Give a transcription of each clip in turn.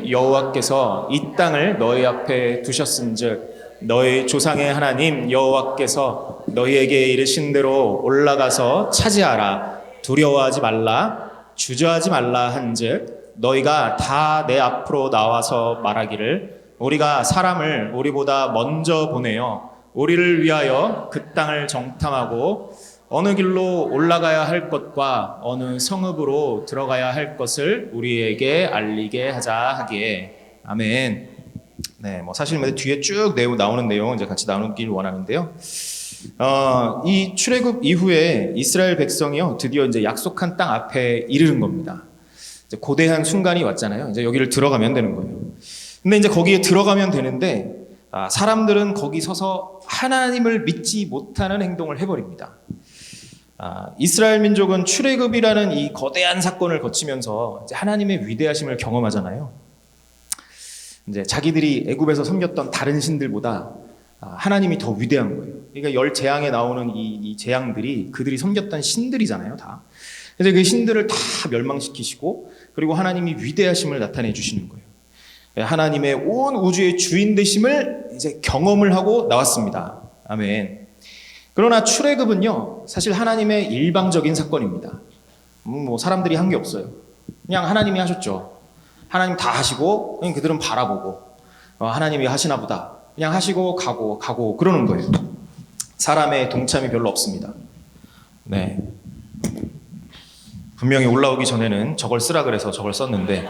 하나님 여호와께서 이 땅을 너희 앞에 두셨은즉 너희 조상의 하나님 여호와께서 너희에게 이르신 대로 올라가서 차지하라. 두려워하지 말라, 주저하지 말라 한즉 너희가 다 내 앞으로 나와서 말하기를 우리가 사람을 우리보다 먼저 보내어 우리를 위하여 그 땅을 정탐하고 어느 길로 올라가야 할 것과 어느 성읍으로 들어가야 할 것을 우리에게 알리게 하자 하기에. 아멘. 네, 사실 뒤에 쭉 나오는 내용 이제 같이 나누길 원하는데요. 이 출애굽 이후에 이스라엘 백성이요 드디어 이제 약속한 땅 앞에 이르는 겁니다. 이제 고대한 순간이 왔잖아요. 이제 여기를 들어가면 되는 거예요. 근데 이제 거기에 들어가면 되는데 사람들은 거기 서서 하나님을 믿지 못하는 행동을 해버립니다. 이스라엘 민족은 출애굽이라는 이 거대한 사건을 거치면서 이제 하나님의 위대하심을 경험하잖아요. 이제 자기들이 애굽에서 섬겼던 다른 신들보다 하나님이 더 위대한 거예요. 그러니까 열 재앙에 나오는 이 재앙들이 그들이 섬겼던 신들이잖아요, 다. 그래서 그 신들을 다 멸망시키시고 그리고 하나님이 위대하심을 나타내 주시는 거예요. 하나님의 온 우주의 주인 되심을 이제 경험을 하고 나왔습니다. 아멘. 그러나 출애굽은요, 사실 하나님의 일방적인 사건입니다. 사람들이 한 게 없어요. 그냥 하나님이 하셨죠. 하나님 다 하시고 그냥 그들은 바라보고 하나님이 하시나 보다. 그냥 하시고 가고 그러는 거예요. 사람의 동참이 별로 없습니다. 네. 분명히 올라오기 전에는 저걸 쓰라 그래서 저걸 썼는데,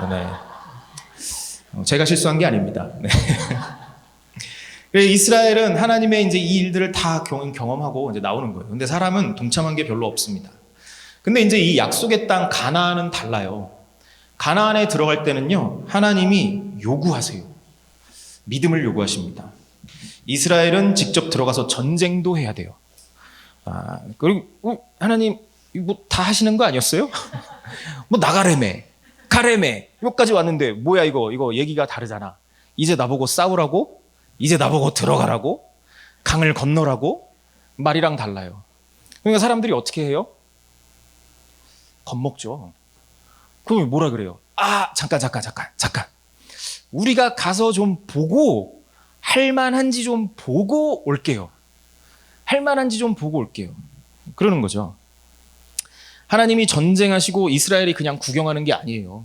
네. 제가 실수한 게 아닙니다. 네. 이스라엘은 하나님의 이제 이 일들을 다 경험하고 이제 나오는 거예요. 근데 사람은 동참한 게 별로 없습니다. 근데 이제 이 약속의 땅 가나안은 달라요. 가나안에 들어갈 때는요, 하나님이 요구하세요. 믿음을 요구하십니다. 이스라엘은 직접 들어가서 전쟁도 해야 돼요. 그리고 하나님 다 하시는 거 아니었어요? 나가래매, 가래매 여기까지 왔는데 뭐야 이거 얘기가 다르잖아. 이제 나보고 싸우라고? 이제 나보고 들어가라고? 강을 건너라고? 말이랑 달라요. 그러니까 사람들이 어떻게 해요? 겁먹죠. 그럼 뭐라 그래요? 잠깐. 우리가 가서 좀 보고 할만한지 좀 보고 올게요. 그러는 거죠. 하나님이 전쟁하시고 이스라엘이 그냥 구경하는 게 아니에요.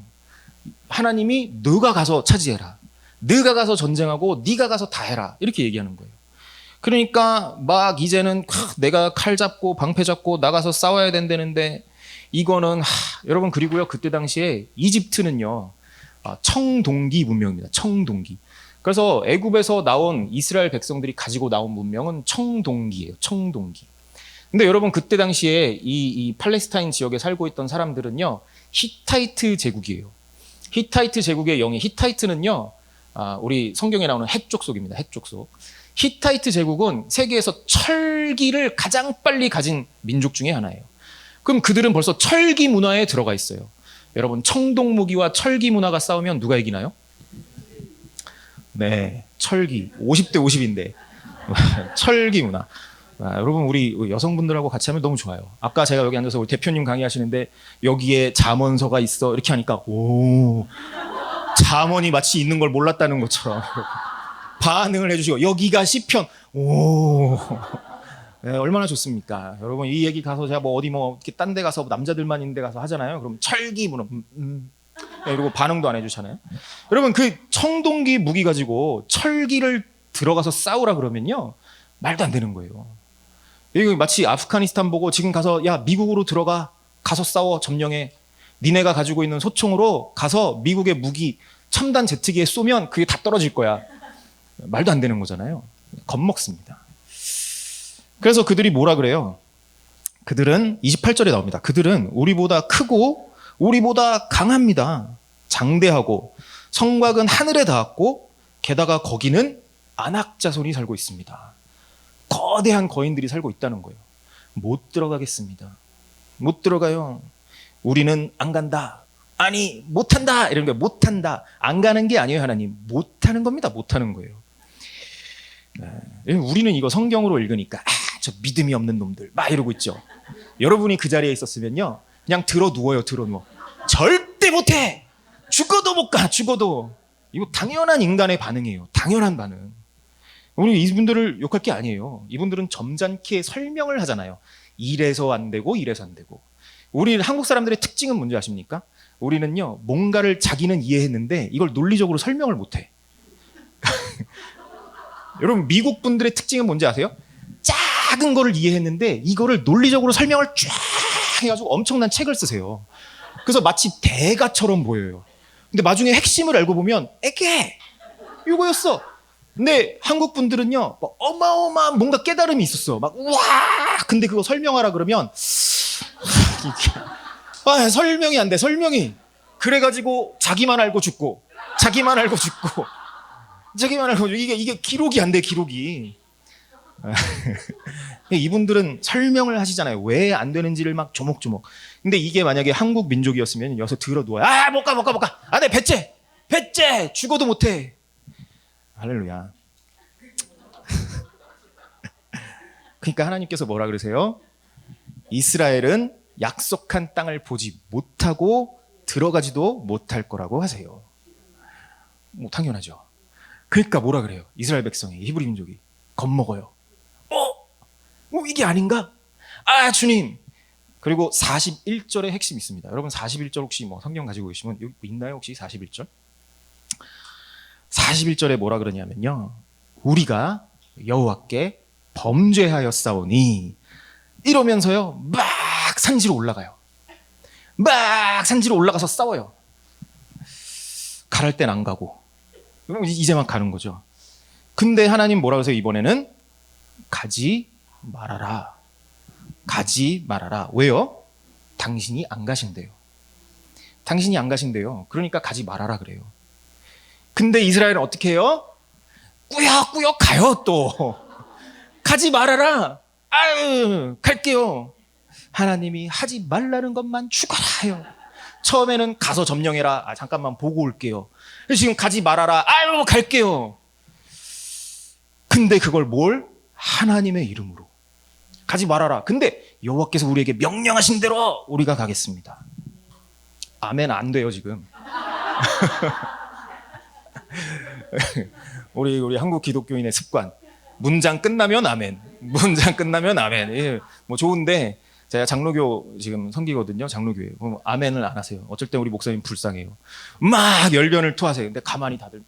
하나님이 너가 가서 차지해라. 너가 가서 전쟁하고 네가 가서 다 해라. 이렇게 얘기하는 거예요. 그러니까 막 이제는 내가 칼 잡고 방패 잡고 나가서 싸워야 된다는데 이거는 여러분, 그리고요 그때 당시에 이집트는요 청동기 문명입니다. 청동기. 그래서 애굽에서 나온 이스라엘 백성들이 가지고 나온 문명은 청동기예요. 청동기. 근데 여러분, 그때 당시에 이 팔레스타인 지역에 살고 있던 사람들은요 히타이트 제국이에요. 히타이트 제국의 영이, 히타이트는요 우리 성경에 나오는 헷 족속입니다. 헷 족속. 히타이트 제국은 세계에서 철기를 가장 빨리 가진 민족 중에 하나예요. 그럼 그들은 벌써 철기 문화에 들어가 있어요. 여러분, 청동무기와 철기 문화가 싸우면 누가 이기나요? 네, 철기 50대 50인데 철기 문화. 여러분, 우리 여성분들하고 같이 하면 너무 좋아요. 아까 제가 여기 앉아서 우리 대표님 강의하시는데 여기에 잠언서가 있어 이렇게 하니까 잠언이 마치 있는 걸 몰랐다는 것처럼 반응을 해주시고, 여기가 시편. 네, 얼마나 좋습니까? 여러분, 이 얘기 가서 제가 어디 이렇게 딴 데 가서 남자들만 있는 데 가서 하잖아요. 그럼 철기 문화. 그리고 반응도 안 해주잖아요. 여러분, 그 청동기 무기 가지고 철기를 들어가서 싸우라 그러면요 말도 안 되는 거예요. 이거 마치 아프가니스탄 보고 지금 가서 야 미국으로 들어가, 가서 싸워, 점령해. 니네가 가지고 있는 소총으로 가서 미국의 무기 첨단 제트기에 쏘면 그게 다 떨어질 거야. 말도 안 되는 거잖아요. 겁먹습니다. 그래서 그들이 뭐라 그래요? 그들은 28절에 나옵니다. 그들은 우리보다 크고 우리보다 강합니다. 장대하고 성곽은 하늘에 닿았고 게다가 거기는 아낙 자손이 살고 있습니다. 거대한 거인들이 살고 있다는 거예요. 못 들어가겠습니다. 못 들어가요. 우리는 안 간다. 아니 못한다. 이런 거 못한다. 안 가는 게 아니에요. 하나님 못하는 겁니다. 못하는 거예요. 우리는 이거 성경으로 읽으니까 저 믿음이 없는 놈들 막 이러고 있죠. 여러분이 그 자리에 있었으면요 그냥 들어 누워요. 들어 누워. 절대 못해. 죽어도 못 가, 죽어도. 이거 당연한 인간의 반응이에요. 당연한 반응. 우리 이분들을 욕할 게 아니에요. 이분들은 점잖게 설명을 하잖아요. 이래서 안 되고 이래서 안 되고. 우리 한국 사람들의 특징은 뭔지 아십니까? 우리는요, 뭔가를 자기는 이해했는데 이걸 논리적으로 설명을 못해. 여러분, 미국 분들의 특징은 뭔지 아세요? 작은 거를 이해했는데 이거를 논리적으로 설명을 쫙 해가지고 엄청난 책을 쓰세요. 그래서 마치 대가처럼 보여요. 근데 나중에 핵심을 알고 보면 에게 이거였어. 근데 한국 분들은요, 뭐 어마어마한 뭔가 깨달음이 있었어. 막 우와. 근데 그거 설명하라 그러면 설명이 안 돼. 설명이. 그래가지고 자기만 알고 죽고, 자기만 알고 죽고, 자기만 알고 죽고. 이게 기록이 안 돼. 기록이. 이분들은 설명을 하시잖아요. 왜 안 되는지를 막 조목조목. 근데 이게 만약에 한국 민족이었으면 여기서 들어 누워요. 못 가. 안 돼. 배째. 죽어도 못 해. 할렐루야. 그러니까 하나님께서 뭐라 그러세요? 이스라엘은 약속한 땅을 보지 못하고 들어가지도 못할 거라고 하세요. 뭐 당연하죠. 그러니까 뭐라 그래요? 이스라엘 백성이, 히브리 민족이 겁먹어요. 이게 아닌가? 주님. 그리고 41절의 핵심이 있습니다. 여러분 41절 혹시 뭐 성경 가지고 계시면 여기 있나요? 혹시 41절? 41절에 뭐라 그러냐면요, 우리가 여호와께 범죄하였사오니, 이러면서요 막 산지로 올라가요. 막 산지로 올라가서 싸워요. 가랄 땐 안 가고 이제만 가는 거죠. 근데 하나님 뭐라 그러세요? 이번에는 가지 말아라. 가지 말아라. 왜요? 당신이 안 가신대요. 당신이 안 가신대요. 그러니까 가지 말아라 그래요. 근데 이스라엘은 어떻게 해요? 꾸역꾸역 가요. 또 가지 말아라. 갈게요. 하나님이 하지 말라는 것만 죽어라 해요. 처음에는 가서 점령해라. 잠깐만 보고 올게요. 지금 가지 말아라. 갈게요. 근데 그걸 하나님의 이름으로 가지 말아라. 근데 여호와께서 우리에게 명령하신 대로 우리가 가겠습니다. 아멘. 안 돼요 지금. 우리 한국 기독교인의 습관. 문장 끝나면 아멘. 문장 끝나면 아멘. 예, 뭐 좋은데 제가 장로교 지금 섬기거든요. 장로교회에. 아멘을 안 하세요. 어쩔 때 우리 목사님 불쌍해요. 막 열변을 토하세요. 근데 가만히 다들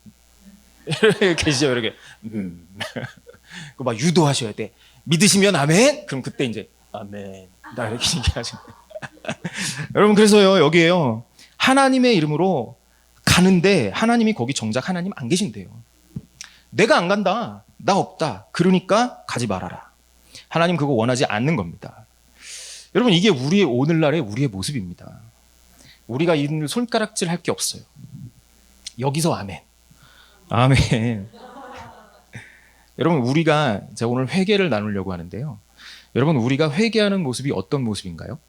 이렇게 계시죠. 이렇게. 막 유도하셔야 돼. 믿으시면 아멘. 그럼 그때 이제 아멘. 나 이렇게 얘기하시는. 여러분, 그래서요 여기에요, 하나님의 이름으로 가는데 하나님이 거기 정작 하나님 안 계신대요. 내가 안 간다. 나 없다. 그러니까 가지 말아라. 하나님 그거 원하지 않는 겁니다. 여러분, 이게 우리의 오늘날의 우리의 모습입니다. 우리가 이 손가락질 할 게 없어요. 여기서 아멘. 아멘. 여러분, 우리가 제가 오늘 회개를 나누려고 하는데요. 여러분, 우리가 회개하는 모습이 어떤 모습인가요?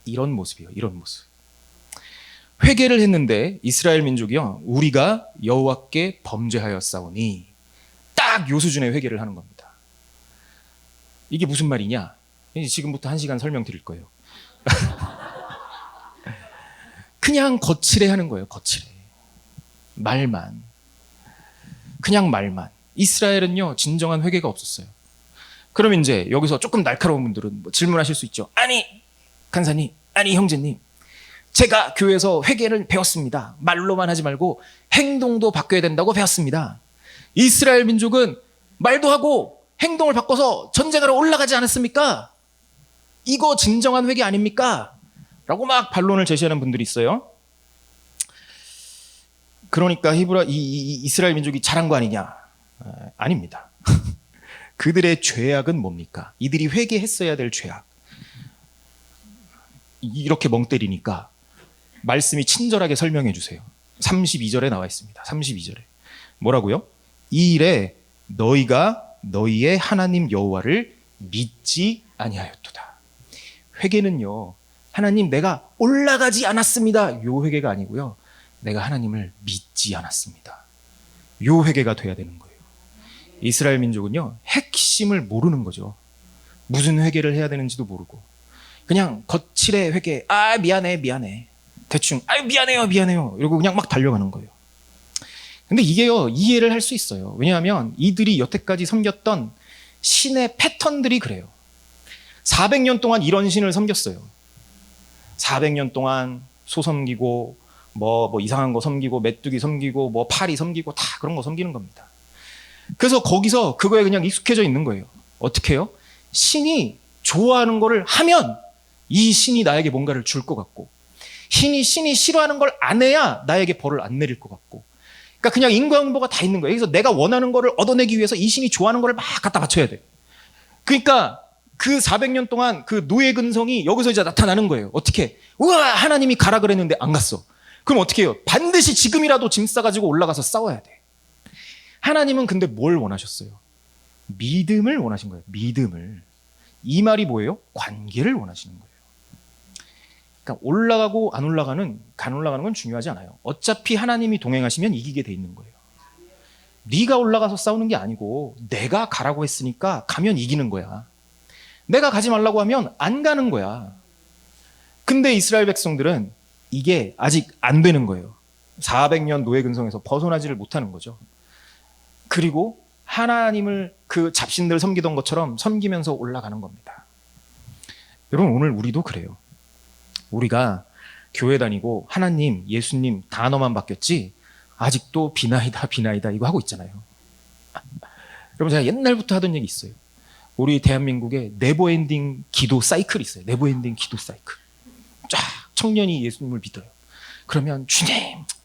이런 모습이에요. 이런 모습. 회개를 했는데 이스라엘 민족이요, 우리가 여호와께 범죄하였사오니, 딱 요 수준의 회개를 하는 겁니다. 이게 무슨 말이냐? 지금부터 1시간 설명드릴 거예요. 그냥 거칠해 하는 거예요. 거칠해. 말만. 그냥 말만. 이스라엘은요 진정한 회개가 없었어요. 그럼 이제 여기서 조금 날카로운 분들은 뭐 질문하실 수 있죠. 아니 간사님, 아니 형제님, 제가 교회에서 회개를 배웠습니다. 말로만 하지 말고 행동도 바뀌어야 된다고 배웠습니다. 이스라엘 민족은 말도 하고 행동을 바꿔서 전쟁하러 올라가지 않았습니까? 이거 진정한 회개 아닙니까? 라고 막 반론을 제시하는 분들이 있어요. 그러니까 이스라엘 민족이 잘한 거 아니냐? 아닙니다. 그들의 죄악은 뭡니까? 이들이 회개했어야 될 죄악. 이렇게 멍 때리니까 말씀이 친절하게 설명해 주세요. 32절에 나와 있습니다. 32절에 뭐라고요? 이 일에 너희가 너희의 하나님 여호와를 믿지 아니하였도다. 회개는요, 하나님 내가 올라가지 않았습니다, 요 회개가 아니고요, 내가 하나님을 믿지 않았습니다, 요 회개가 돼야 되는 거예요. 이스라엘 민족은요 핵심을 모르는 거죠. 무슨 회개를 해야 되는지도 모르고 그냥 거칠의 회개. 미안해 대충 아유 미안해요 미안해요 이러고 그냥 막 달려가는 거예요. 근데 이게요 이해를 할 수 있어요. 왜냐하면 이들이 여태까지 섬겼던 신의 패턴들이 그래요. 400년 동안 이런 신을 섬겼어요. 400년 동안 소 섬기고 뭐 이상한 거 섬기고 메뚜기 섬기고 뭐 파리 섬기고 다 그런 거 섬기는 겁니다. 그래서 거기서 그거에 그냥 익숙해져 있는 거예요. 어떻게 해요? 신이 좋아하는 거를 하면 이 신이 나에게 뭔가를 줄 것 같고, 신이 싫어하는 걸 안 해야 나에게 벌을 안 내릴 것 같고, 그러니까 그냥 인과응보가 다 있는 거예요. 그래서 내가 원하는 거를 얻어내기 위해서 이 신이 좋아하는 거를 막 갖다 바쳐야 돼. 그러니까 그 400년 동안 그 노예 근성이 여기서 이제 나타나는 거예요. 어떻게? 우와 하나님이 가라 그랬는데 안 갔어. 그럼 어떻게 해요? 반드시 지금이라도 짐 싸가지고 올라가서 싸워야 돼. 하나님은 근데 뭘 원하셨어요? 믿음을 원하신 거예요. 믿음을. 이 말이 뭐예요? 관계를 원하시는 거예요. 그러니까 올라가고 안 올라가는 건 중요하지 않아요. 어차피 하나님이 동행하시면 이기게 돼 있는 거예요. 네가 올라가서 싸우는 게 아니고 내가 가라고 했으니까 가면 이기는 거야. 내가 가지 말라고 하면 안 가는 거야. 근데 이스라엘 백성들은 이게 아직 안 되는 거예요. 400년 노예 근성에서 벗어나지를 못하는 거죠. 그리고 하나님을 그 잡신들 섬기던 것처럼 섬기면서 올라가는 겁니다. 여러분 오늘 우리도 그래요. 우리가 교회 다니고 하나님, 예수님 단어만 바뀌었지 아직도 비나이다 이거 하고 있잖아요. 여러분 제가 옛날부터 하던 얘기 있어요. 우리 대한민국에 네버엔딩 기도 사이클이 있어요. 네버엔딩 기도 사이클. 쫙 청년이 예수님을 믿어요. 그러면 주님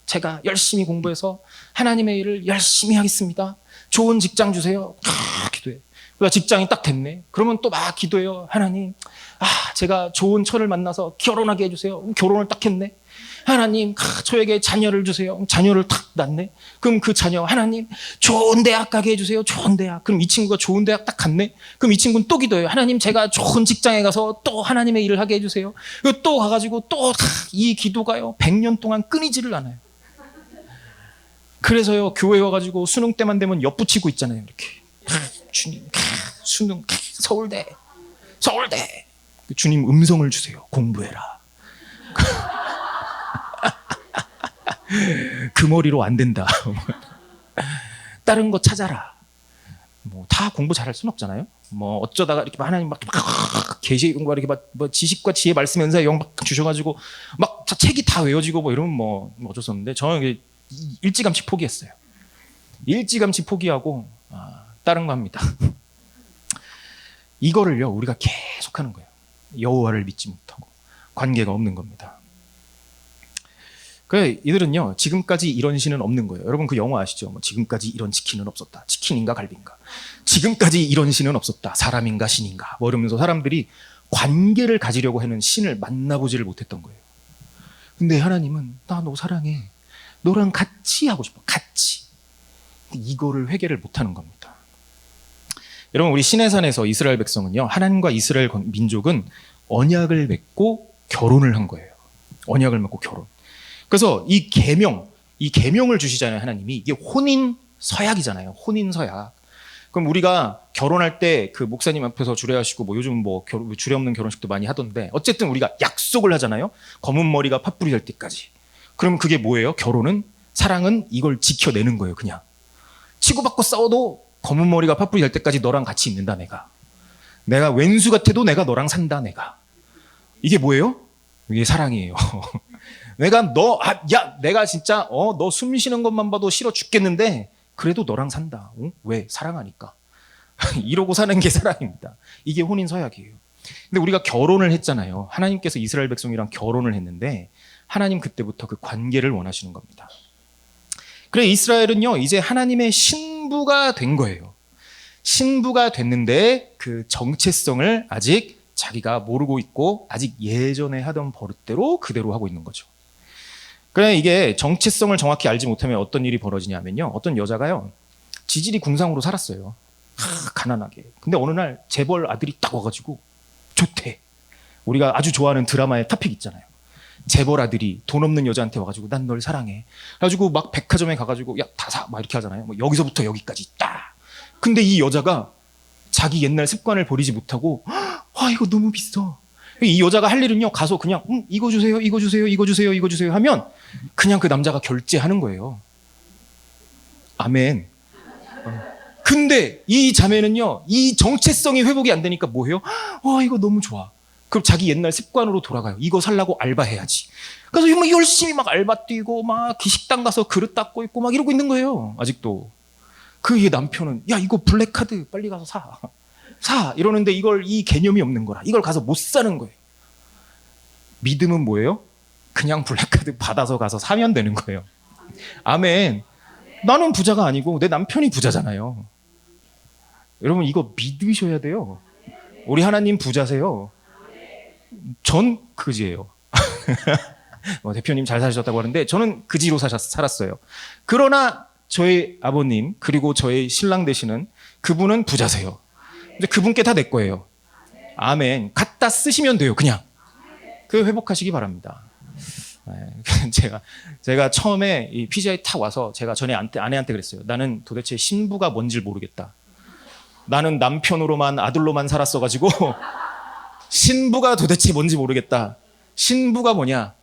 제가 열심히 공부해서 하나님의 일을 열심히 하겠습니다. 좋은 직장 주세요. 기도해. 그러다 직장이 딱 됐네. 그러면 또 막 기도해요. 하나님 제가 좋은 처를 만나서 결혼하게 해주세요. 결혼을 딱 했네. 하나님 저에게 자녀를 주세요. 자녀를 탁 낳네. 그럼 그 자녀 하나님 좋은 대학 가게 해주세요. 좋은 대학. 그럼 이 친구가 좋은 대학 딱 갔네. 그럼 이 친구는 또 기도해요. 하나님 제가 좋은 직장에 가서 또 하나님의 일을 하게 해주세요. 그리고 또 가가지고 또 이 기도가요 100년 동안 끊이지를 않아요. 그래서요 교회 와가지고 수능 때만 되면 엿붙이고 있잖아요. 이렇게 주님 수능 서울대 주님 음성을 주세요. 공부해라. 그 머리로 안 된다. 다른 거 찾아라. 뭐 다 공부 잘할 수는 없잖아요. 뭐 어쩌다가 이렇게 하나님 막 계시 공부 이렇게 뭐 지식과 지혜 말씀 연사에 영 막 주셔가지고 막 책이 다 외워지고 뭐 이러면 뭐 어쩔 수 없는데 저는 일찌감치 포기했어요. 일찌감치 포기하고 다른 거 합니다. 이거를요 우리가 계속하는 거예요. 여호와를 믿지 못하고 관계가 없는 겁니다. 그래 이들은요 지금까지 이런 신은 없는 거예요. 여러분 그 영화 아시죠? 뭐 지금까지 이런 치킨은 없었다. 치킨인가 갈비인가. 지금까지 이런 신은 없었다. 사람인가 신인가. 뭐 이러면서 사람들이 관계를 가지려고 하는 신을 만나보지를 못했던 거예요. 근데 하나님은 나 너 사랑해. 너랑 같이 하고 싶어. 같이. 이거를 회개를 못하는 겁니다. 여러분 우리 시내산에서 이스라엘 백성은요 하나님과 이스라엘 민족은 언약을 맺고 결혼을 한 거예요. 언약을 맺고 결혼. 그래서 이 계명을 주시잖아요. 하나님이. 이게 혼인 서약이잖아요. 혼인 서약. 그럼 우리가 결혼할 때 그 목사님 앞에서 주례하시고 뭐 요즘 뭐 주례 없는 결혼식도 많이 하던데 어쨌든 우리가 약속을 하잖아요. 검은 머리가 팥불이 될 때까지. 그럼 그게 뭐예요? 결혼은 사랑은 이걸 지켜내는 거예요. 그냥 치고받고 싸워도 검은 머리가 팥불이 될 때까지 너랑 같이 있는다. 내가 왼수 같아도 내가 너랑 산다. 이게 뭐예요? 이게 사랑이에요. 내가 내가 진짜 너 숨 쉬는 것만 봐도 싫어 죽겠는데 그래도 너랑 산다. 왜? 사랑하니까. 이러고 사는 게 사랑입니다. 이게 혼인 서약이에요. 근데 우리가 결혼을 했잖아요. 하나님께서 이스라엘 백성이랑 결혼을 했는데 하나님 그때부터 그 관계를 원하시는 겁니다. 그래 이스라엘은요 이제 하나님의 신부가 된 거예요. 신부가 됐는데 그 정체성을 아직 자기가 모르고 있고 아직 예전에 하던 버릇대로 그대로 하고 있는 거죠. 그래 이게 정체성을 정확히 알지 못하면 어떤 일이 벌어지냐면요. 어떤 여자가요. 지질이 궁상으로 살았어요. 가난하게. 근데 어느 날 재벌 아들이 딱 와가지고 좋대. 우리가 아주 좋아하는 드라마의 토픽 있잖아요. 재벌 아들이 돈 없는 여자한테 와가지고 난 널 사랑해. 그래가지고 막 백화점에 가가지고 야 다 사 막 이렇게 하잖아요. 뭐 여기서부터 여기까지 딱. 근데 이 여자가 자기 옛날 습관을 버리지 못하고 이거 너무 비싸. 이 여자가 할 일은요, 가서 그냥 이거 주세요, 이거 주세요, 이거 주세요, 이거 주세요 하면 그냥 그 남자가 결제하는 거예요. 아멘. 근데 이 자매는요, 이 정체성이 회복이 안 되니까 뭐 해요? 와, 이거 너무 좋아. 그럼 자기 옛날 습관으로 돌아가요. 이거 살라고 알바해야지. 그래서 막 열심히 막 알바 뛰고 막 식당 가서 그릇 닦고 있고 막 이러고 있는 거예요. 아직도. 그 남편은 야, 이거 블랙카드 빨리 가서 사 이러는데 이 개념이 없는 거라. 이걸 가서 못 사는 거예요. 믿음은 뭐예요? 그냥 블랙카드 받아서 가서 사면 되는 거예요. 아멘. 나는 부자가 아니고 내 남편이 부자잖아요. 여러분, 이거 믿으셔야 돼요. 우리 하나님 부자세요. 전 그지예요. 대표님 잘 사셨다고 하는데 저는 그지로 살았어요. 그러나 저의 아버님 그리고 저의 신랑 되시는 그분은 부자세요. 이제 그분께 다 내 거예요. 아멘. 갖다 쓰시면 돼요. 그냥 그 회복하시기 바랍니다. 제가 처음에 이 PGI 탁 와서 제가 전에 아내한테 그랬어요. 나는 도대체 신부가 뭔지 모르겠다. 나는 남편으로만 아들로만 살았어가지고 신부가 도대체 뭔지 모르겠다. 신부가 뭐냐?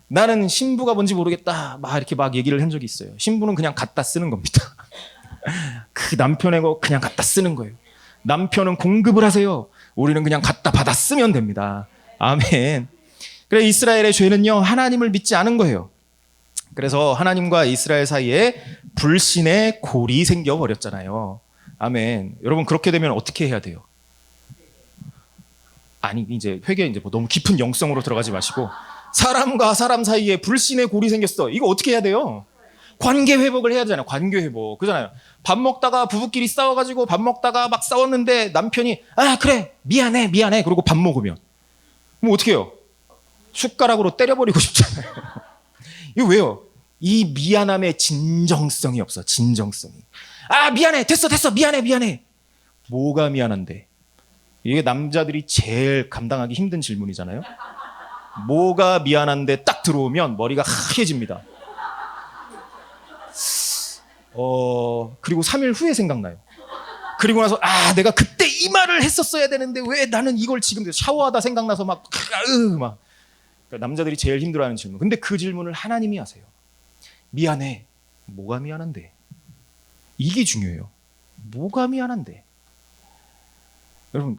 나는 신부가 뭔지 모르겠다. 막 이렇게 막 얘기를 한 적이 있어요. 신부는 그냥 갖다 쓰는 겁니다. 그 남편의 거 그냥 갖다 쓰는 거예요. 남편은 공급을 하세요. 우리는 그냥 갖다 받아 쓰면 됩니다. 아멘. 그래, 이스라엘의 죄는요, 하나님을 믿지 않은 거예요. 그래서 하나님과 이스라엘 사이에 불신의 골이 생겨버렸잖아요. 아멘. 여러분, 그렇게 되면 어떻게 해야 돼요? 아니, 이제 회개 이제 뭐 너무 깊은 영성으로 들어가지 마시고, 사람과 사람 사이에 불신의 골이 생겼어. 이거 어떻게 해야 돼요? 관계 회복을 해야 되잖아요. 관계 회복. 그잖아요. 밥 먹다가 부부끼리 싸워가지고 밥 먹다가 막 싸웠는데 남편이 그래 미안해 그러고 밥 먹으면 뭐 어떻게 해요? 숟가락으로 때려버리고 싶잖아요. 이거 왜요? 이 미안함의 진정성이 없어. 진정성이. 미안해 됐어 미안해. 뭐가 미안한데? 이게 남자들이 제일 감당하기 힘든 질문이잖아요. 뭐가 미안한데 딱 들어오면 머리가 하얘집니다. 그리고 3일 후에 생각나요. 그리고 나서 내가 그때 이 말을 했었어야 되는데 왜 나는 이걸 지금 샤워하다 생각나서 막 그러니까 남자들이 제일 힘들어하는 질문. 근데 그 질문을 하나님이 하세요. 미안해. 뭐가 미안한데? 이게 중요해요. 뭐가 미안한데? 여러분,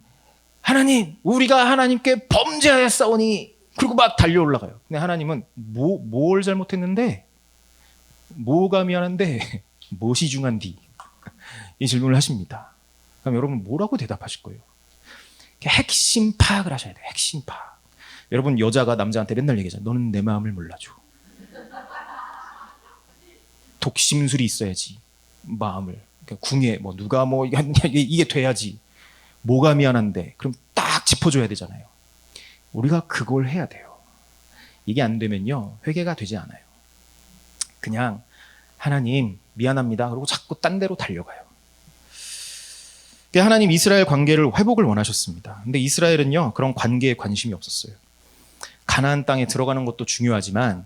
하나님, 우리가 하나님께 범죄하였사오니, 그리고 막 달려 올라가요. 근데 하나님은 뭘 잘못했는데? 뭐가 미안한데? 무엇이 중한디? 이 질문을 하십니다. 그럼 여러분 뭐라고 대답하실 거예요? 핵심 파악을 하셔야 돼요. 핵심 파악. 여러분, 여자가 남자한테 맨날 얘기하잖아요. 너는 내 마음을 몰라줘. 독심술이 있어야지. 마음을. 그러니까 궁예, 누가 이게 돼야지. 뭐가 미안한데? 그럼 딱 짚어줘야 되잖아요. 우리가 그걸 해야 돼요. 이게 안 되면요, 회개가 되지 않아요. 그냥 하나님 미안합니다. 그리고 자꾸 딴 데로 달려가요. 하나님 이스라엘 관계를 회복을 원하셨습니다. 근데 이스라엘은요, 그런 관계에 관심이 없었어요. 가나안 땅에 들어가는 것도 중요하지만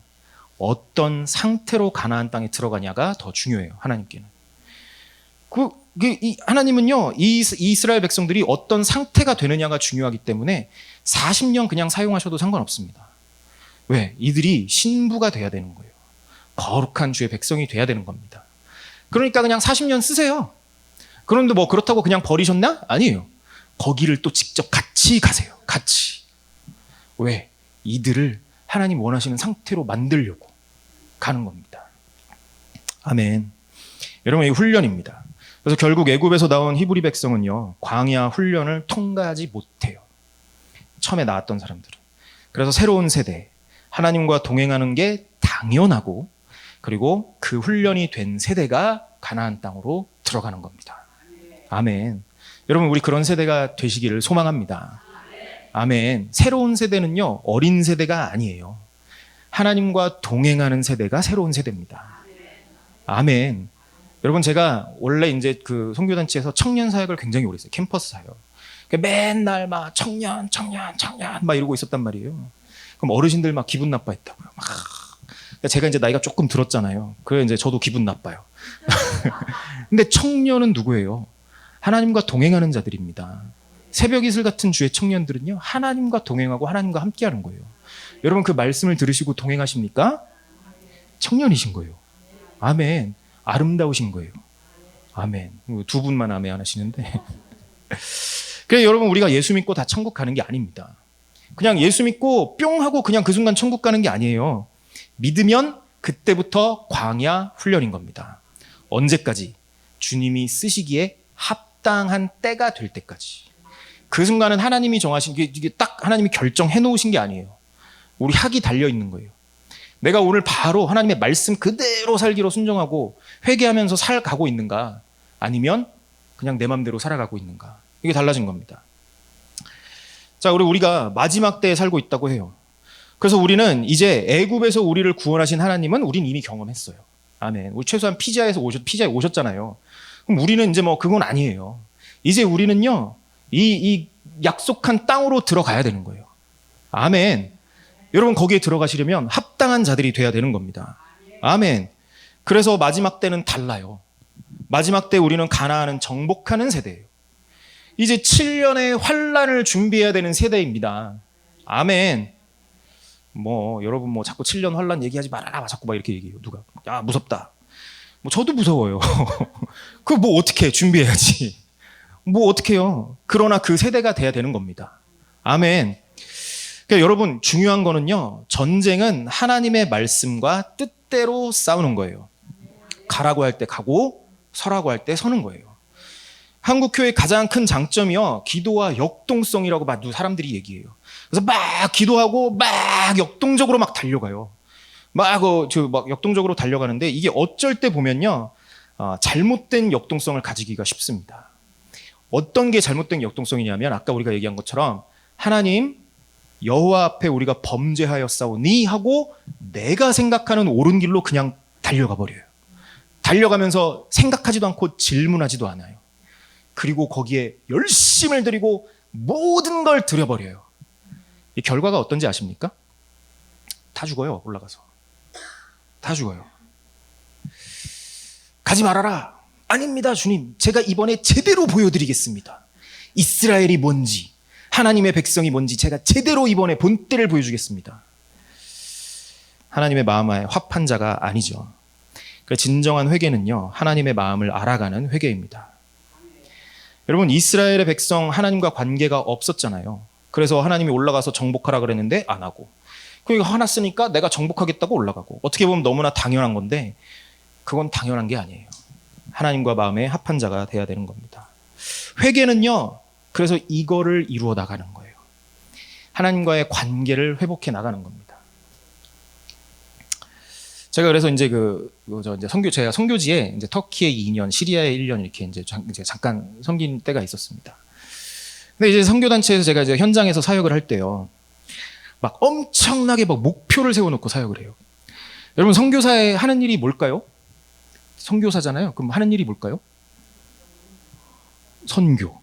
어떤 상태로 가나안 땅에 들어가냐가 더 중요해요. 하나님께는. 하나님은요, 이 이스라엘 백성들이 어떤 상태가 되느냐가 중요하기 때문에 40년 그냥 사용하셔도 상관없습니다. 왜? 이들이 신부가 돼야 되는 거예요. 거룩한 주의 백성이 돼야 되는 겁니다. 그러니까 그냥 40년 쓰세요. 그런데 그렇다고 그냥 버리셨나? 아니에요. 거기를 또 직접 같이 가세요. 같이. 왜? 이들을 하나님 원하시는 상태로 만들려고 가는 겁니다. 아멘. 여러분, 이 훈련입니다. 그래서 결국 애굽에서 나온 히브리 백성은요, 광야 훈련을 통과하지 못해요. 처음에 나왔던 사람들은. 그래서 새로운 세대, 하나님과 동행하는 게 당연하고, 그리고 그 훈련이 된 세대가 가나안 땅으로 들어가는 겁니다. 아멘. 여러분, 우리 그런 세대가 되시기를 소망합니다. 아멘. 새로운 세대는요, 어린 세대가 아니에요. 하나님과 동행하는 세대가 새로운 세대입니다. 아멘. 여러분, 제가 원래 이제 그 선교단체에서 청년 사역을 굉장히 오래 했어요. 캠퍼스 사역. 맨날 막 청년 막 이러고 있었단 말이에요. 그럼 어르신들 막 기분 나빠했다고요. 제가 이제 나이가 조금 들었잖아요. 그래 이제 저도 기분 나빠요. 근데 청년은 누구예요? 하나님과 동행하는 자들입니다. 새벽 이슬 같은 주의 청년들은요, 하나님과 동행하고 하나님과 함께하는 거예요. 여러분 그 말씀을 들으시고 동행하십니까? 청년이신 거예요. 아멘. 아름다우신 거예요. 아멘. 두 분만 아멘 안 하시는데. 그래서 여러분 우리가 예수 믿고 다 천국 가는 게 아닙니다. 그냥 예수 믿고 뿅 하고 그냥 그 순간 천국 가는 게 아니에요. 믿으면 그때부터 광야 훈련인 겁니다. 언제까지? 주님이 쓰시기에 합당한 때가 될 때까지. 그 순간은 하나님이 정하신 게, 이게 딱 하나님이 결정해 놓으신 게 아니에요. 우리 학이 달려 있는 거예요. 내가 오늘 바로 하나님의 말씀 그대로 살기로 순종하고 회개하면서 살아가고 있는가, 아니면 그냥 내 맘대로 살아가고 있는가, 이게 달라진 겁니다. 자, 우리가 마지막 때에 살고 있다고 해요. 그래서 우리는 이제 애굽에서 우리를 구원하신 하나님은 우린 이미 경험했어요. 아멘. 우리 최소한 피자에 오셨잖아요. 그럼 우리는 이제 뭐 그건 아니에요. 이제 우리는요, 이 약속한 땅으로 들어가야 되는 거예요. 아멘. 여러분 거기에 들어가시려면 합당한 자들이 돼야 되는 겁니다. 아멘. 그래서 마지막 때는 달라요. 마지막 때 우리는 가나안은 정복하는 세대예요. 이제 7년의 환란을 준비해야 되는 세대입니다. 아멘. 여러분 자꾸 7년 환란 얘기하지 말아라 자꾸 막 이렇게 얘기해요. 누가? 야, 무섭다. 저도 무서워요. 그거 어떻게 해? 준비해야지. 어떻게 해요? 그러나 그 세대가 돼야 되는 겁니다. 아멘. 그러니까 여러분 중요한 거는요, 전쟁은 하나님의 말씀과 뜻대로 싸우는 거예요. 가라고 할 때 가고 서라고 할 때 서는 거예요. 한국교회의 가장 큰 장점이요, 기도와 역동성이라고 막 사람들이 얘기해요. 그래서 막 기도하고 막 역동적으로 막 달려가요. 막 역동적으로 달려가는데, 이게 어쩔 때 보면요, 잘못된 역동성을 가지기가 쉽습니다. 어떤 게 잘못된 역동성이냐면, 아까 우리가 얘기한 것처럼 하나님 여호와 앞에 우리가 범죄하였사오니 하고 내가 생각하는 옳은 길로 그냥 달려가 버려요. 달려가면서 생각하지도 않고 질문하지도 않아요. 그리고 거기에 열심을 들이고 모든 걸 들여버려요. 이 결과가 어떤지 아십니까? 다 죽어요. 올라가서 다 죽어요. 가지 말아라. 아닙니다, 주님. 제가 이번에 제대로 보여드리겠습니다. 이스라엘이 뭔지, 하나님의 백성이 뭔지 제가 제대로 이번에 본때를 보여주겠습니다. 하나님의 마음에 합한 자가 아니죠. 진정한 회개는요, 하나님의 마음을 알아가는 회개입니다. 여러분, 이스라엘의 백성 하나님과 관계가 없었잖아요. 그래서 하나님이 올라가서 정복하라 그랬는데 안 하고, 그러니까 화났으니까 내가 정복하겠다고 올라가고, 어떻게 보면 너무나 당연한 건데 그건 당연한 게 아니에요. 하나님과 마음에 합한 자가 돼야 되는 겁니다. 회개는요, 그래서 이거를 이루어 나가는 거예요. 하나님과의 관계를 회복해 나가는 겁니다. 제가 그래서 이제 제가 선교지에 이제 터키에 2년, 시리아에 1년 이렇게 이제 잠깐 섬긴 때가 있었습니다. 근데 이제 선교단체에서 제가 이제 현장에서 사역을 할 때요, 막 엄청나게 막 목표를 세워놓고 사역을 해요. 여러분, 선교사에 하는 일이 뭘까요? 선교사잖아요. 그럼 하는 일이 뭘까요? 선교.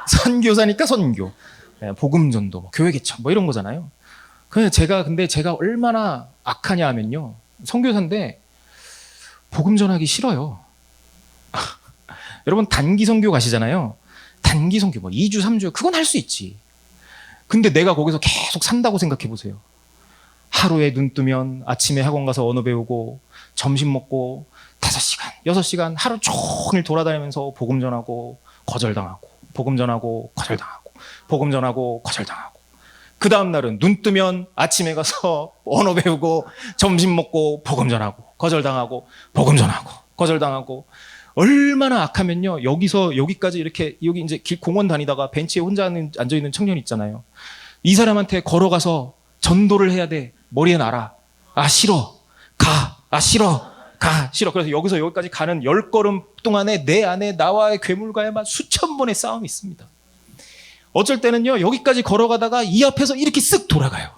선교사니까 선교. 복음 전도, 교회 개척 이런 거잖아요. 근데 제가 얼마나 악하냐 하면요, 선교사인데 복음 전하기 싫어요. 여러분 단기 선교 가시잖아요. 단기 선교 2주 3주 그건 할 수 있지. 근데 내가 거기서 계속 산다고 생각해 보세요. 하루에 눈 뜨면 아침에 학원 가서 언어 배우고 점심 먹고 5시간 6시간 하루 종일 돌아다니면서 복음 전하고 거절당하고, 복음 전하고 거절당하고, 복음 전하고 거절당하고, 그 다음 날은 눈 뜨면 아침에 가서 언어 배우고 점심 먹고 복음 전하고 거절당하고 복음 전하고 거절당하고. 얼마나 악하면요, 여기까지 이렇게, 여기 이제 공원 다니다가 벤치에 혼자 앉아 있는 청년 있잖아요. 이 사람한테 걸어가서 전도를 해야 돼. 머리에 놔라. 아 싫어. 가. 아 싫어. 가. 싫어. 그래서 여기서 여기까지 가는 10걸음 동안에 내 안에 나와의 괴물과의 수천 번의 싸움이 있습니다. 어쩔 때는요, 여기까지 걸어가다가 이 앞에서 이렇게 쓱 돌아가요.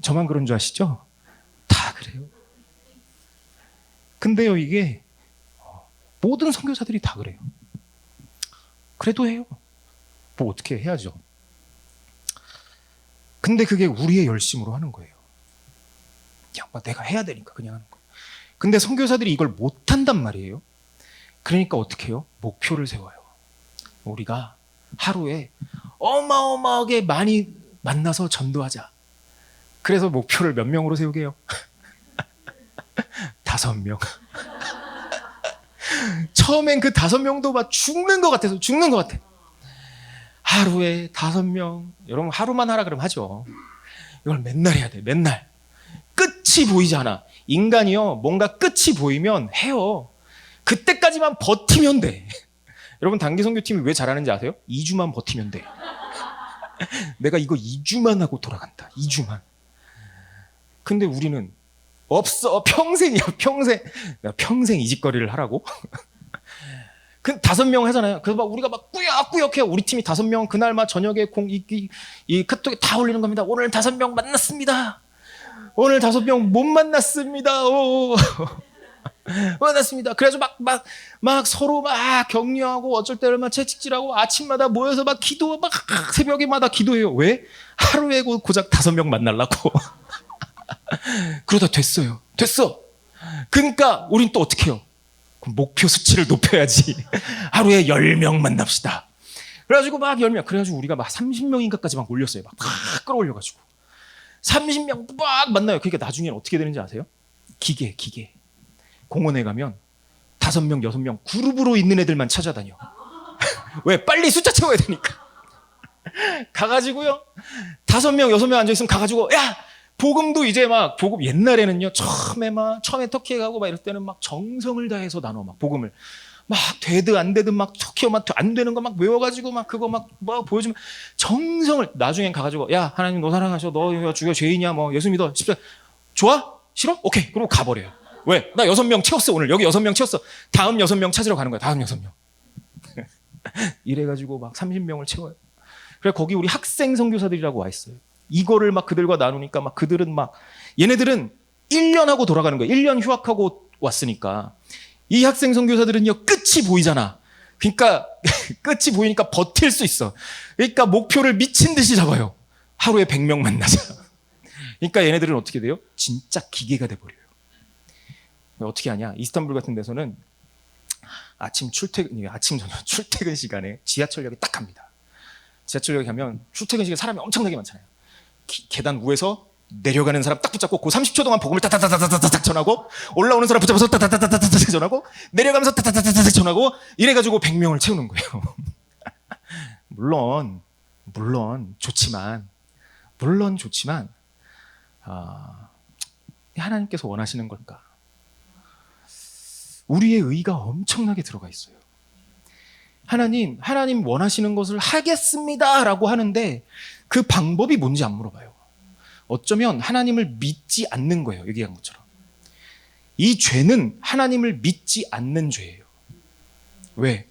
저만 그런 줄 아시죠? 다 그래요. 근데요, 이게 모든 선교사들이 다 그래요. 그래도 해요. 어떻게 해야죠. 근데 그게 우리의 열심으로 하는 거예요. 내가 해야 되니까 그냥 하는 거. 근데 선교사들이 이걸 못한단 말이에요. 그러니까 어떻게 해요? 목표를 세워요. 우리가 하루에 어마어마하게 많이 만나서 전도하자. 그래서 목표를 몇 명으로 세우게요? 5명. 처음엔 그 5명도 막 죽는 것 같아서 죽는 것 같아. 하루에 5명. 여러분 하루만 하라 그러면 하죠. 이걸 맨날 해야 돼. 맨날. 끝이 보이지 않아. 인간이요, 뭔가 끝이 보이면 해요. 그때까지만 버티면 돼. 여러분 단기선교팀이 왜 잘하는지 아세요? 2주만 버티면 돼. 내가 이거 2주만 하고 돌아간다. 2주만. 근데 우리는 없어. 평생이야. 평생. 내가 평생 이 짓거리를 하라고? 그 5명 하잖아요. 그래서 막 우리가 막 꾸역꾸역 해요. 우리 팀이 5명 그날 막 저녁에 이 카톡에 다 올리는 겁니다. 오늘 5명 만났습니다. 오늘 5명 못 만났습니다. 오. 만났습니다. 그래가지고 막 서로 막 격려하고 어쩔 때는 막 채찍질하고 아침마다 모여서 막 기도 막 새벽에마다 기도해요. 왜? 하루에 고작 5명 만나려고. 그러다 됐어요. 됐어. 그러니까 우린 또 어떻게 해요? 목표 수치를 높여야지. 하루에 10명 만납시다. 그래가지고 막 10명. 그래가지고 우리가 막 30명인가까지 막 올렸어요. 막 끌어올려가지고. 30명 막 만나요. 그러니까 나중에는 어떻게 되는지 아세요? 기계. 공원에 가면 5명, 6명 그룹으로 있는 애들만 찾아다녀. 왜? 빨리 숫자 채워야 되니까. 가가지고요. 5명, 6명 앉아있으면 가가지고 야! 복음도 이제 막 복음 옛날에는요. 처음에 터키에 가고 막 이럴 때는 막 정성을 다해서 나눠 막 복음을 막 되든 안 되든 막 터키어 막 안 되는 거 막 외워가지고 막 그거 막 보여주면 정성을 나중엔 가가지고 야 하나님 너 사랑하셔 너 주여 죄인이야 뭐 예수 믿어 십자 좋아 싫어 오케이 그리고 가버려요. 왜? 나 6명 채웠어 오늘 여기 6명 채웠어 다음 6명 찾으러 가는 거야 다음 6명 이래가지고 막 30명을 채워요. 그래 거기 우리 학생 선교사들이라고 와 있어요. 이거를 막 그들과 나누니까 막 그들은 막 얘네들은 1년 하고 돌아가는 거예요. 1년 휴학하고 왔으니까 이 학생 선교사들은요 끝이 보이잖아. 그러니까 끝이 보이니까 버틸 수 있어. 그러니까 목표를 미친 듯이 잡아요. 하루에 100명 만나자. 그러니까 얘네들은 어떻게 돼요? 진짜 기계가 돼버려요. 어떻게 하냐? 이스탄불 같은 데서는 아침 저녁 출퇴근 시간에 지하철역에 딱 갑니다. 지하철역에 가면 출퇴근 시간에 사람이 엄청나게 많잖아요. 계단 위에서 내려가는 사람 딱 붙잡고 그 30초 동안 복음을 따다다다다다닥 전하고 올라오는 사람 붙잡아서 따다다다다닥 전하고 내려가면서 따다다다닥 전하고 이래가지고 100명을 채우는 거예요. 물론 좋지만 하나님께서 원하시는 걸까? 우리의 의가 엄청나게 들어가 있어요. 하나님 원하시는 것을 하겠습니다라고 하는데 그 방법이 뭔지 안 물어봐요. 어쩌면 하나님을 믿지 않는 거예요. 얘기한 것처럼. 이 죄는 하나님을 믿지 않는 죄예요. 왜?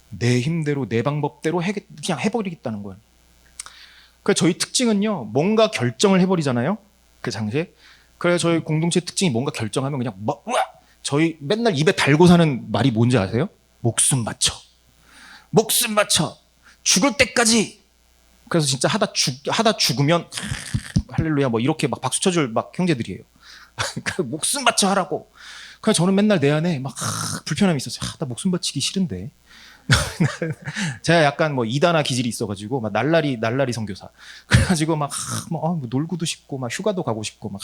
내 힘대로 내 방법대로 그냥 해버리겠다는 거예요. 그러니까 저희 특징은요. 뭔가 결정을 해버리잖아요. 그 당시에. 그래서 저희 공동체 특징이 뭔가 결정하면 그냥 저희 맨날 입에 달고 사는 말이 뭔지 아세요? 목숨 바쳐. 죽을 때까지. 그래서 진짜 하다 죽으면 할렐루야 뭐 이렇게 막 박수 쳐줄 막 형제들이에요. 목숨 바쳐 하라고. 그래서 저는 맨날 내 안에 막 불편함이 있었어요. 나 목숨 바치기 싫은데. 제가 약간 뭐 이단아 기질이 있어가지고 막 날라리 선교사. 그래가지고 막 놀고도 싶고 막 휴가도 가고 싶고 막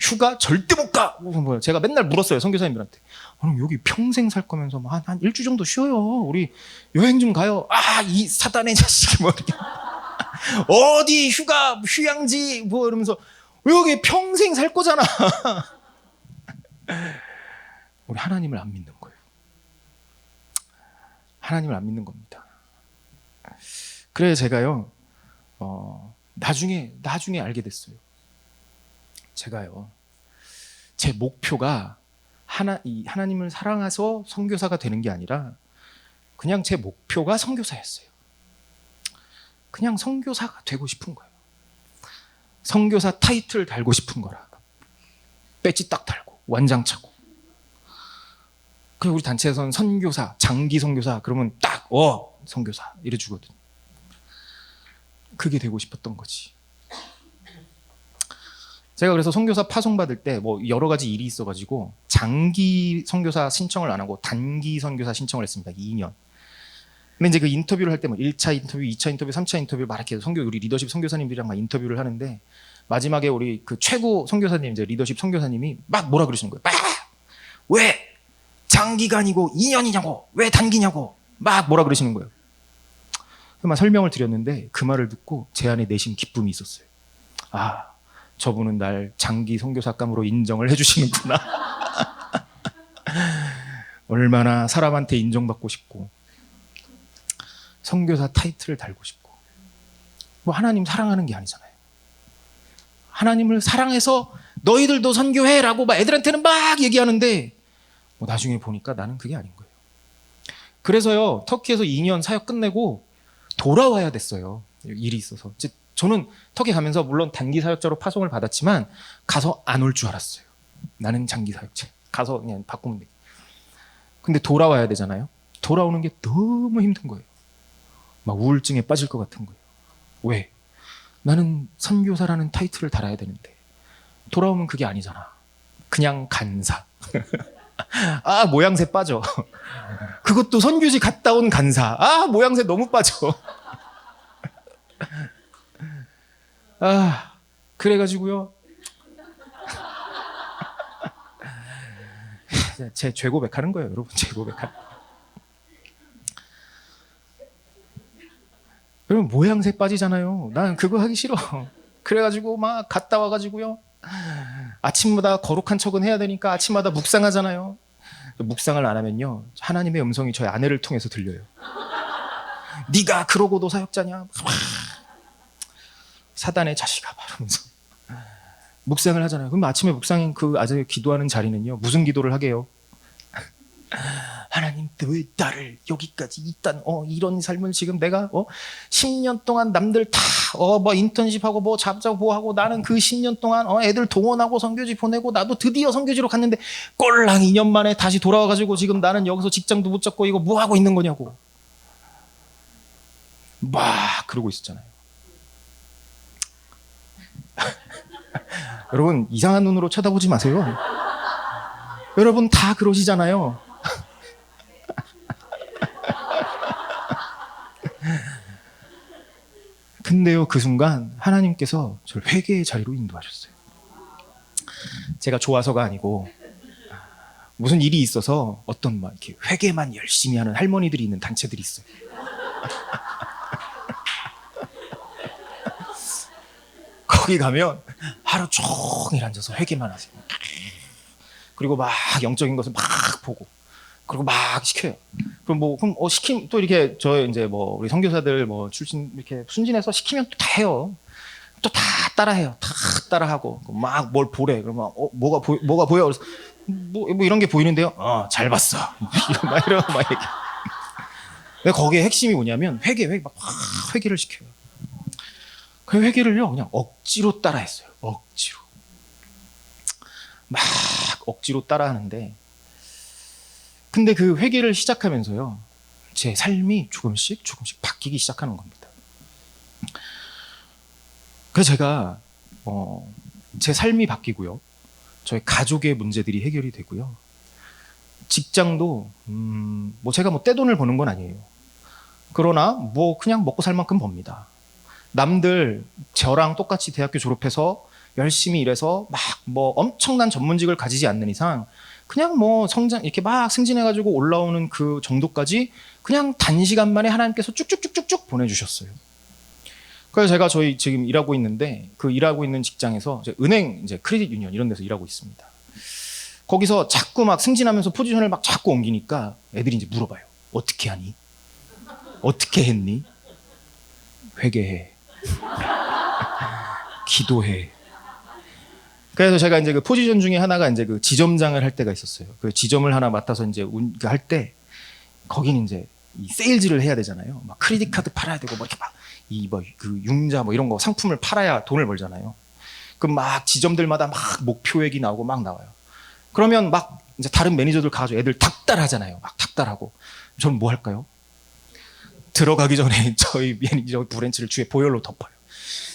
휴가 절대 못 가. 제가 맨날 물었어요 선교사님들한테. 여기 평생 살 거면서 한 일주 정도 쉬어요. 우리 여행 좀 가요. 이 사단의 자식이 뭐 이렇게. 어디 휴양지 뭐 이러면서 여기 평생 살 거잖아. 우리 하나님을 안 믿는 거예요. 하나님을 안 믿는 겁니다. 그래서 제가요 나중에 알게 됐어요. 제가요 제 목표가 하나님을 사랑해서 선교사가 되는 게 아니라 그냥 제 목표가 선교사였어요. 그냥 선교사가 되고 싶은 거예요. 선교사 타이틀 달고 싶은 거라. 배지 딱 달고 완장 차고. 그리고 우리 단체에서는 선교사, 장기 선교사 그러면 딱 선교사 이래 주거든. 그게 되고 싶었던 거지. 제가 그래서 선교사 파송받을 때 뭐 여러 가지 일이 있어가지고 장기 선교사 신청을 안 하고 단기 선교사 신청을 했습니다. 2년. 근데 이제 그 인터뷰를 할 때 뭐 1차 인터뷰, 2차 인터뷰, 3차 인터뷰 막 이렇게 우리 리더십 선교사님들이랑 막 인터뷰를 하는데 마지막에 우리 그 최고 선교사님, 이제 리더십 선교사님이 막 뭐라 그러시는 거예요. 막 왜 장기간이고 2년이냐고, 왜 단기냐고 막 뭐라 그러시는 거예요. 막 설명을 드렸는데 그 말을 듣고 제 안에 내심 기쁨이 있었어요. 아, 저분은 날 장기 선교사감으로 인정을 해주시는구나. 얼마나 사람한테 인정받고 싶고 선교사 타이틀을 달고 싶고. 뭐 하나님 사랑하는 게 아니잖아요. 하나님을 사랑해서 너희들도 선교해라고 막 애들한테는 막 얘기하는데 뭐 나중에 보니까 나는 그게 아닌 거예요. 그래서요, 터키에서 2년 사역 끝내고 돌아와야 됐어요. 일이 있어서. 저는 터키 가면서 물론 단기 사역자로 파송을 받았지만 가서 안 올 줄 알았어요. 나는 장기 사역자. 가서 그냥 바꾸면 돼. 근데 돌아와야 되잖아요. 돌아오는 게 너무 힘든 거예요. 막 우울증에 빠질 것 같은 거예요. 왜? 나는 선교사라는 타이틀을 달아야 되는데 돌아오면 그게 아니잖아. 그냥 간사. 아, 모양새 빠져. 그것도 선교지 갔다 온 간사. 아, 모양새 너무 빠져. 아, 그래가지고요. 제 죄고백하는 거예요, 여러분. 죄고백하는. 그러면 모양새 빠지잖아요. 난 그거 하기 싫어. 그래가지고 막 갔다 와가지고요. 아침마다 거룩한 척은 해야 되니까 아침마다 묵상하잖아요. 묵상을 안 하면요, 하나님의 음성이 저희 아내를 통해서 들려요. 네가 그러고도 사역자냐? 사단의 자식아, 말하면서 묵상을 하잖아요. 그럼 아침에 묵상인 그 아재 기도하는 자리는요, 무슨 기도를 하게요? 하나님, 왜 나를 여기까지 이런 삶을 지금 내가 10년 동안 남들 다 뭐 인턴십하고 뭐 잡자고 뭐 하고 나는 그 10년 동안 애들 동원하고 선교지 보내고 나도 드디어 선교지로 갔는데 꼴랑 2년 만에 다시 돌아와가지고 지금 나는 여기서 직장도 못 잡고 이거 뭐 하고 있는 거냐고 막 그러고 있었잖아요. 여러분, 이상한 눈으로 쳐다보지 마세요. 여러분 다 그러시잖아요. 근데요, 그 순간 하나님께서 저를 회개의 자리로 인도하셨어요. 제가 좋아서가 아니고 무슨 일이 있어서 어떤 막 이렇게 회개만 열심히 하는 할머니들이 있는 단체들이 있어요. 거기 가면 하루 종일 앉아서 회개만 하세요. 그리고 막 영적인 것을 막 보고, 그리고 막 시켜요. 그럼 시킴 또 이렇게 이제 우리 선교사들 출신 이렇게 순진해서 시키면 또 다 해요. 또 다 따라해요. 다 따라하고 막 뭘 보래. 그러면 뭐가 보여? 그래서 뭐 이런 게 보이는데요. 잘 봤어. 이런 막 얘기. 근데 거기에 핵심이 뭐냐면 회개를 시켜요. 그 회개를요, 그냥 억지로 따라했어요. 억지로 따라하는데, 근데 그 회개를 시작하면서요, 제 삶이 조금씩 바뀌기 시작하는 겁니다. 그래서 제가 제 삶이 바뀌고요, 저희 가족의 문제들이 해결이 되고요, 직장도 제가 떼돈을 버는 건 아니에요. 그러나 그냥 먹고 살 만큼 법니다. 남들 저랑 똑같이 대학교 졸업해서 열심히 일해서 막 엄청난 전문직을 가지지 않는 이상 그냥 성장 이렇게 막 승진해가지고 올라오는 그 정도까지 그냥 단시간 만에 하나님께서 쭉쭉쭉쭉쭉 보내주셨어요. 그래서 제가 저희 지금 일하고 있는데 그 일하고 있는 직장에서 은행 이제 크레딧 유니언 이런 데서 일하고 있습니다. 거기서 자꾸 막 승진하면서 포지션을 막 자꾸 옮기니까 애들이 이제 물어봐요. 어떻게 하니? 어떻게 했니? 회개해. 기도해. 그래서 제가 이제 그 포지션 중에 하나가 이제 그 지점장을 할 때가 있었어요. 그 지점을 하나 맡아서 이제 할 때 거기는 이제 이 세일즈를 해야 되잖아요. 막 크레딧 카드 팔아야 되고 이렇게 그 융자 이런 거 상품을 팔아야 돈을 벌잖아요. 그럼 막 지점들마다 막 목표액이 나오고 막 나와요. 그러면 막 이제 다른 매니저들 가가지고 애들 닥달하잖아요. 막 닥달하고. 저는 뭐 할까요? 들어가기 전에 저희 매니저 브랜치를 주에 보혈로 덮어요.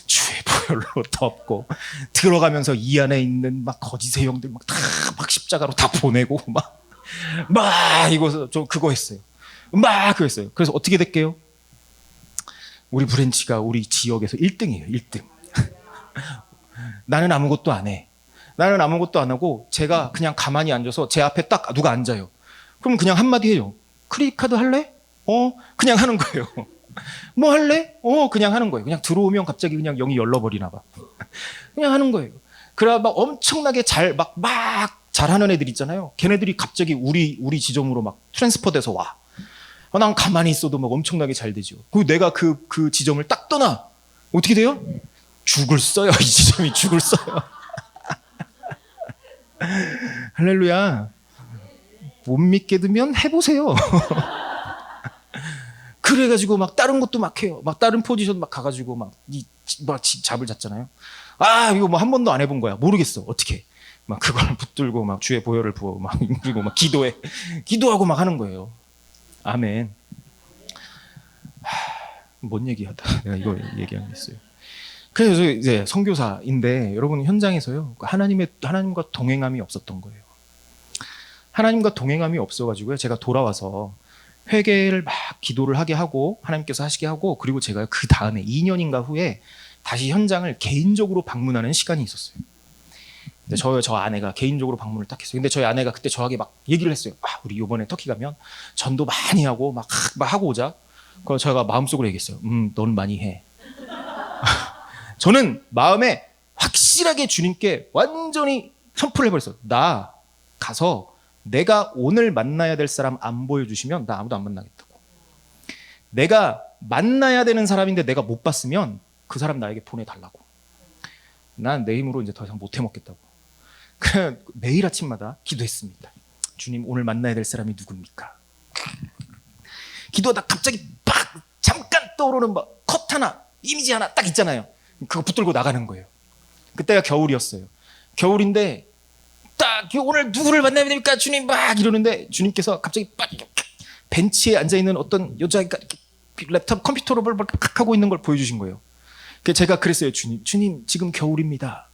주에 보혈. 별로 덥고 들어가면서 이 안에 있는 막 거짓의 영들 막 다 막 십자가로 다 보내고 막 이거 저 그거 했어요. 막 그거 했어요. 그래서 어떻게 됐게요? 우리 브랜치가 우리 지역에서 1등이에요. 1등. 나는 아무것도 안 해. 나는 아무것도 안 하고 제가 그냥 가만히 앉아서 제 앞에 딱 누가 앉아요. 그럼 그냥 한마디 해요. 크레딧 카드 할래? 그냥 하는 거예요. 뭐 할래? 그냥 하는 거예요. 그냥 들어오면 갑자기 그냥 영이 열려버리나 봐. 그냥 하는 거예요. 그래 막 엄청나게 막 잘하는 애들 있잖아요. 걔네들이 갑자기 우리 지점으로 막 트랜스퍼돼서 와. 난 가만히 있어도 막 엄청나게 잘 되죠. 그리고 내가 그 지점을 딱 떠나. 어떻게 돼요? 죽을 써요. 이 지점이 죽을 써요. 할렐루야. 못 믿게 되면 해보세요. 그래가지고 막 다른 것도 막 해요. 막 다른 포지션 막 가가지고 막 잡을 잡잖아요. 이거 뭐 한 번도 안 해본 거야. 모르겠어. 어떻게. 막 그걸 붙들고 막 주의 보혈을 부어 막 그리고 막 기도하고 막 하는 거예요. 아멘. 뭔 얘기하다 내가 이거 얘기한 게 있어요. 그래서 이제 선교사인데 여러분 현장에서요 하나님과 동행함이 없었던 거예요. 하나님과 동행함이 없어가지고요 제가 돌아와서 회개를 막 기도를 하게 하고 하나님께서 하시게 하고 그리고 제가 그 다음에 2년인가 후에 다시 현장을 개인적으로 방문하는 시간이 있었어요. 근데 저 아내가 개인적으로 방문을 딱 했어요. 근데 저희 아내가 그때 저에게 막 얘기를 했어요. 우리 이번에 터키 가면 전도 많이 하고 막 하고 오자. 그래서 제가 마음속으로 얘기했어요. 넌 많이 해. 저는 마음에 확실하게 주님께 완전히 선포를 해버렸어요. 나 가서 내가 오늘 만나야 될 사람 안 보여주시면 나 아무도 안 만나겠다고. 내가 만나야 되는 사람인데 내가 못 봤으면 그 사람 나에게 보내달라고. 난 내 힘으로 이제 더 이상 못 해먹겠다고. 그냥 매일 아침마다 기도했습니다. 주님 오늘 만나야 될 사람이 누굽니까? 기도하다 갑자기 팍 잠깐 떠오르는 컷 하나 이미지 하나 딱 있잖아요. 그거 붙들고 나가는 거예요. 그때가 겨울이었어요. 겨울인데 딱 오늘 누구를 만나야 됩니까? 주님 막 이러는데 주님께서 갑자기 빡 벤치에 앉아있는 어떤 여자가 랩탑 컴퓨터로 막 하고 있는 걸 보여주신 거예요. 제가 그랬어요. 주님 지금 겨울입니다.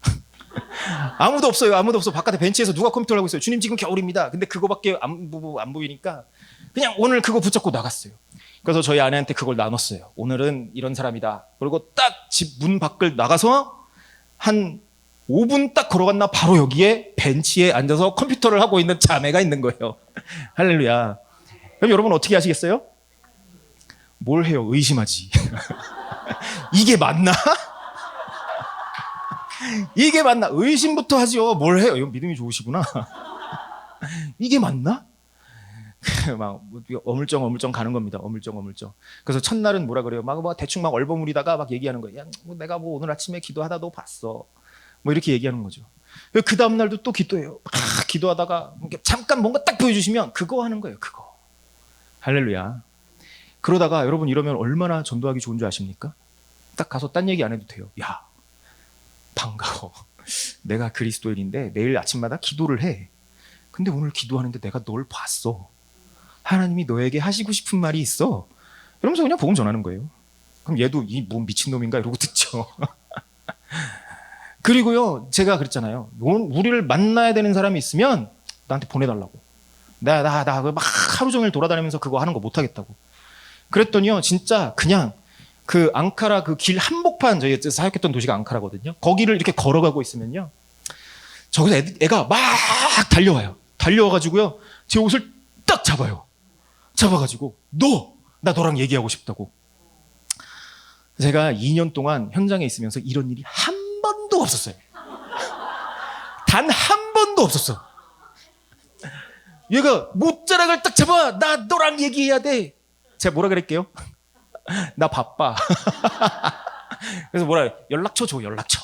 아무도 없어요. 아무도 없어. 바깥에 벤치에서 누가 컴퓨터를 하고 있어요. 주님 지금 겨울입니다. 근데 그거밖에 안 보이니까 그냥 오늘 그거 붙잡고 나갔어요. 그래서 저희 아내한테 그걸 나눴어요. 오늘은 이런 사람이다. 그리고 딱 집 문 밖을 나가서 한 5분 딱 걸어갔나 바로 여기에 벤치에 앉아서 컴퓨터를 하고 있는 자매가 있는 거예요. 할렐루야. 그럼 여러분 어떻게 하시겠어요? 뭘 해요? 의심하지. 이게 맞나? 이게 맞나? 의심부터 하죠. 뭘 해요? 이건 믿음이 좋으시구나. 이게 맞나? 막 어물쩡 가는 겁니다. 어물쩡. 그래서 첫날은 뭐라 그래요? 막 대충 막 얼버무리다가 막 얘기하는 거예요. 야, 내가 오늘 아침에 기도하다 너 봤어. 이렇게 얘기하는 거죠. 그 다음 날도 또 기도해요. 막 기도하다가 잠깐 뭔가 딱 보여주시면 그거 하는 거예요. 그거. 할렐루야. 그러다가 여러분 이러면 얼마나 전도하기 좋은 줄 아십니까? 딱 가서 딴 얘기 안 해도 돼요. 야, 반가워. 내가 그리스도인인데 매일 아침마다 기도를 해. 근데 오늘 기도하는데 내가 널 봤어. 하나님이 너에게 하시고 싶은 말이 있어. 이러면서 그냥 복음 전하는 거예요. 그럼 얘도 이 뭐 미친놈인가 이러고 듣죠. 그리고요 제가 그랬잖아요. 우리를 만나야 되는 사람이 있으면 나한테 보내달라고. 나 막 하루 종일 돌아다니면서 그거 하는 거 못하겠다고. 그랬더니요 진짜 그냥 그 앙카라 그 길 한복판 저희 사역했던 도시가 앙카라거든요. 거기를 이렇게 걸어가고 있으면요 저기서 애가 막 달려와요. 달려와가지고요 제 옷을 딱 잡아가지고 나 너랑 얘기하고 싶다고. 제가 2년 동안 현장에 있으면서 이런 일이 한 번도 없었어요. 단 한 번도 없었어. 얘가 못자락을 딱 잡아. 나 너랑 얘기해야 돼. 제가 뭐라 그랬게요? 나 바빠. 그래서 뭐라 해요? 연락처 줘, 연락처.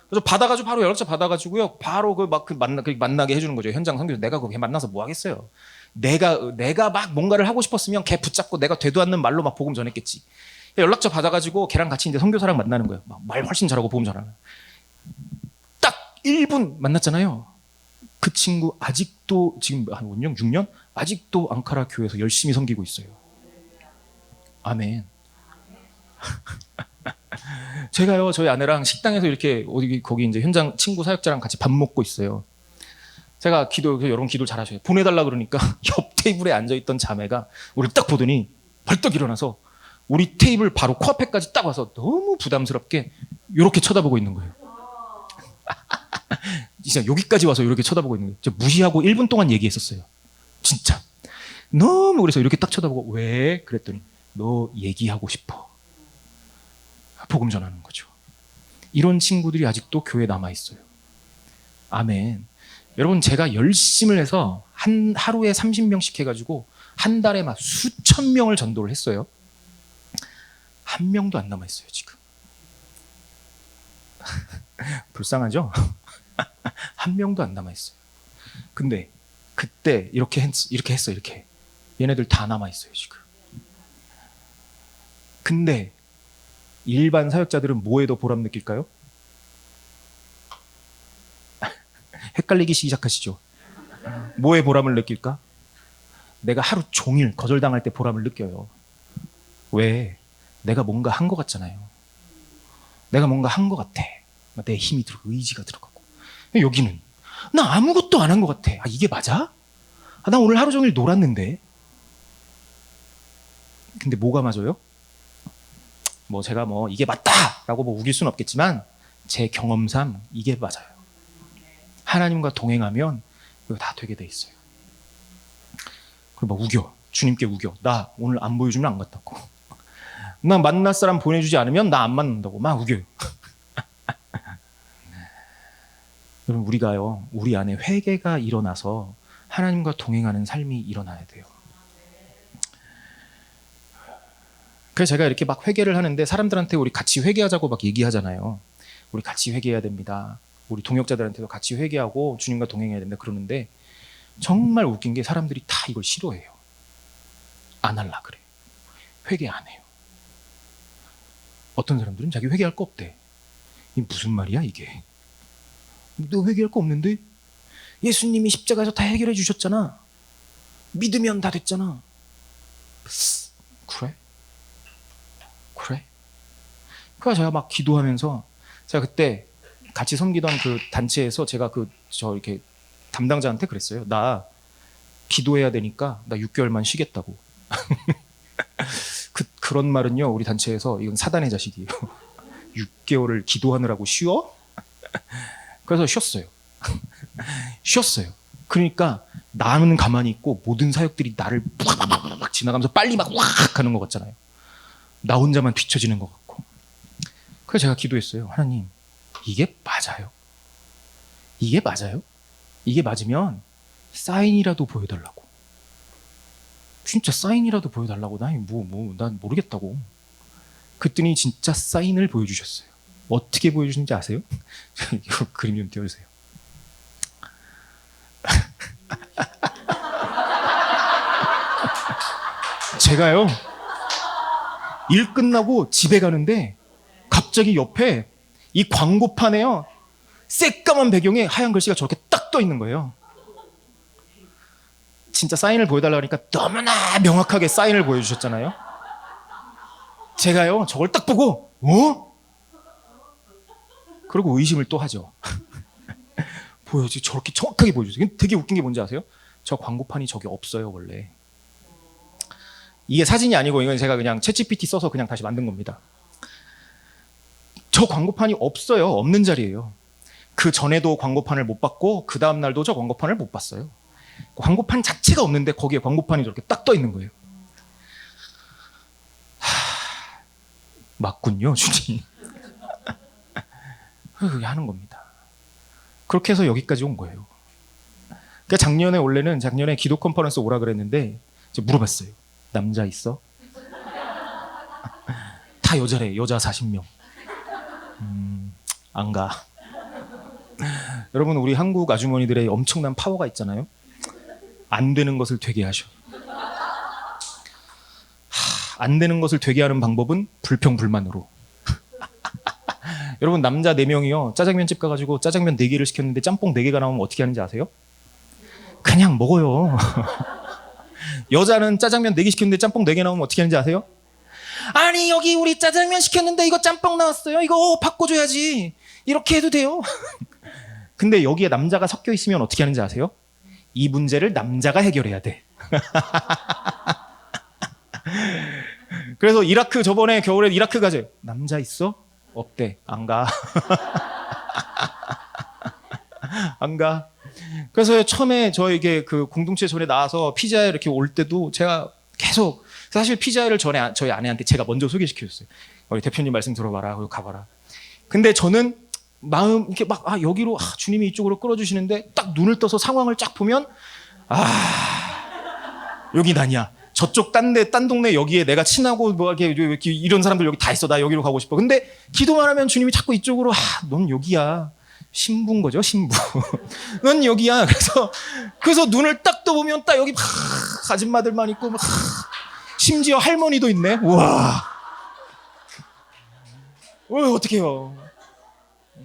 그래서 받아가지고 바로 연락처 받아가지고요. 바로 만나게 해주는 거죠. 현장 선교사. 내가 걔 만나서 뭐 하겠어요? 내가 막 뭔가를 하고 싶었으면 걔 붙잡고 내가 되도 않는 말로 막 복음 전했겠지. 연락처 받아가지고 걔랑 같이 이제 선교사랑 만나는 거예요. 말 훨씬 잘하고 복음 잘하는. 딱 1분 만났잖아요. 그 친구 아직도 지금 한 5년, 6년? 아직도 앙카라 교회에서 열심히 섬기고 있어요. 아멘. 제가요 저희 아내랑 식당에서 이렇게 어디 거기 이제 현장 친구 사역자랑 같이 밥 먹고 있어요. 제가 여러분 기도 잘하셔요. 보내달라 그러니까 옆 테이블에 앉아있던 자매가 우리를 딱 보더니 벌떡 일어나서 우리 테이블 바로 코앞에까지 딱 와서 너무 부담스럽게 이렇게 쳐다보고 있는 거예요. 진짜 여기까지 와서 이렇게 쳐다보고 있는 거예요. 저 무시하고 1분 동안 얘기했었어요. 진짜 너무 그래서 이렇게 딱 쳐다보고 왜? 그랬더니 너 얘기하고 싶어. 복음 전하는 거죠. 이런 친구들이 아직도 교회에 남아있어요. 아멘. 여러분 제가 열심을 해서 하루에 30명씩 해가지고 한 달에 막 수천 명을 전도를 했어요. 한 명도 안 남아있어요 지금. 불쌍하죠? 한 명도 안 남아있어요. 근데 그때 이렇게 했어 이렇게. 얘네들 다 남아있어요 지금. 근데 일반 사역자들은 뭐에 더 보람 느낄까요? 헷갈리기 시작하시죠? 뭐에 보람을 느낄까? 내가 하루 종일 거절당할 때 보람을 느껴요. 왜? 내가 뭔가 한 것 같잖아요. 내가 뭔가 한 것 같아. 내 힘이 들어가고 의지가 들어가고. 여기는 나 아무것도 안 한 것 같아. 아 이게 맞아? 아, 나 오늘 하루 종일 놀았는데. 근데 뭐가 맞아요? 뭐 제가 뭐 이게 맞다라고 뭐 우길 수는 없겠지만 제 경험상 이게 맞아요. 하나님과 동행하면 이거 다 되게 돼 있어요. 그리고 막 우겨. 주님께 우겨. 나 오늘 안 보여주면 안 갔다고. 나 만날 사람 보내주지 않으면 나 안 만난다고 막 우겨요. 여러분 우리가요. 우리 안에 회개가 일어나서 하나님과 동행하는 삶이 일어나야 돼요. 그래서 제가 이렇게 막 회개를 하는데 사람들한테 우리 같이 회개하자고 막 얘기하잖아요. 우리 같이 회개해야 됩니다. 우리 동역자들한테도 같이 회개하고 주님과 동행해야 된다 그러는데 정말 웃긴 게 사람들이 다 이걸 싫어해요. 안 할라 그래. 회개 안 해요. 어떤 사람들은 자기 회개할 거 없대. 이게 무슨 말이야 이게. 너 회개할 거 없는데? 예수님이 십자가에서 다 해결해 주셨잖아. 믿으면 다 됐잖아. 그래? 그래? 그래서 제가 막 기도하면서 제가 그때 같이 섬기던 그 단체에서 제가 저 이렇게 담당자한테 그랬어요. 나 기도해야 되니까 나 6개월만 쉬겠다고. 그런 말은요 우리 단체에서 이건 사단의 자식이에요. 6개월을 기도하느라고 쉬어? 그래서 쉬었어요. 쉬었어요. 그러니까 나는 가만히 있고 모든 사역들이 나를 막 지나가면서 빨리 막 확 가는 것 같잖아요. 나 혼자만 뒤처지는 것 같고. 그래서 제가 기도했어요. 하나님 이게 맞아요? 이게 맞아요? 이게 맞으면 사인이라도 보여달라고. 진짜 사인이라도 보여달라고. 난 모르겠다고. 그랬더니 진짜 사인을 보여주셨어요. 어떻게 보여주신지 아세요? 이거 그림 좀 띄워주세요. 제가요 일 끝나고 집에 가는데 갑자기 옆에 이 광고판에요 새까만 배경에 하얀 글씨가 저렇게 딱 떠 있는 거예요. 진짜 사인을 보여달라고 하니까 너무나 명확하게 사인을 보여주셨잖아요. 제가요 저걸 딱 보고 그리고 의심을 또 하죠. 보여주지 저렇게 정확하게 보여주세요. 되게 웃긴 게 뭔지 아세요? 저 광고판이 저기 없어요 원래. 이게 사진이 아니고 이건 제가 그냥 챗GPT 써서 그냥 다시 만든 겁니다. 저 광고판이 없어요. 없는 자리예요. 그 전에도 광고판을 못 봤고 그 다음 날도 저 광고판을 못 봤어요. 광고판 자체가 없는데 거기에 광고판이 저렇게 딱 떠 있는 거예요. 맞군요 주님. 그렇게 하는 겁니다. 그렇게 해서 여기까지 온 거예요. 그러니까 작년에 기도 컨퍼런스 오라 그랬는데 제가 물어봤어요. 남자 있어? 다 여자래. 여자 40명. 안 가. 여러분 우리 한국 아주머니들의 엄청난 파워가 있잖아요. 안 되는 것을 되게 하셔. 안 되는 것을 되게 하는 방법은 불평불만으로. 여러분 남자 4명이요 짜장면집 가가지고 짜장면 4개를 시켰는데 짬뽕 4개가 나오면 어떻게 하는지 아세요? 그냥 먹어요. 여자는 짜장면 4개 시켰는데 짬뽕 4개 나오면 어떻게 하는지 아세요? 아니 여기 우리 짜장면 시켰는데 이거 짬뽕 나왔어요. 이거 바꿔줘야지. 이렇게 해도 돼요? 근데 여기에 남자가 섞여 있으면 어떻게 하는지 아세요? 이 문제를 남자가 해결해야 돼. 그래서 이라크 저번에 겨울에 이라크 가재 남자 있어? 없대. 안 가. 안 가. 그래서 처음에 저에게 그 공동체 전에 나와서 피자에 이렇게 올 때도 제가 계속 사실 피자를 전에 저희 아내한테 제가 먼저 소개시켜줬어요. 우리 대표님 말씀 들어봐라. 그리고 가봐라. 근데 저는 마음 이렇게 막 여기로 주님이 이쪽으로 끌어주시는데 딱 눈을 떠서 상황을 쫙 보면 여긴 아니야. 저쪽 딴 동네 여기에 내가 친하고 뭐 이렇게 이런 사람들 여기 다 있어. 나 여기로 가고 싶어. 근데 기도만 하면 주님이 자꾸 이쪽으로 넌 여기야. 신부인 거죠, 신부. 넌 여기야. 그래서 눈을 딱 떠보면 딱 여기 아줌마들만 있고 심지어 할머니도 있네. 우와. 어떡해요.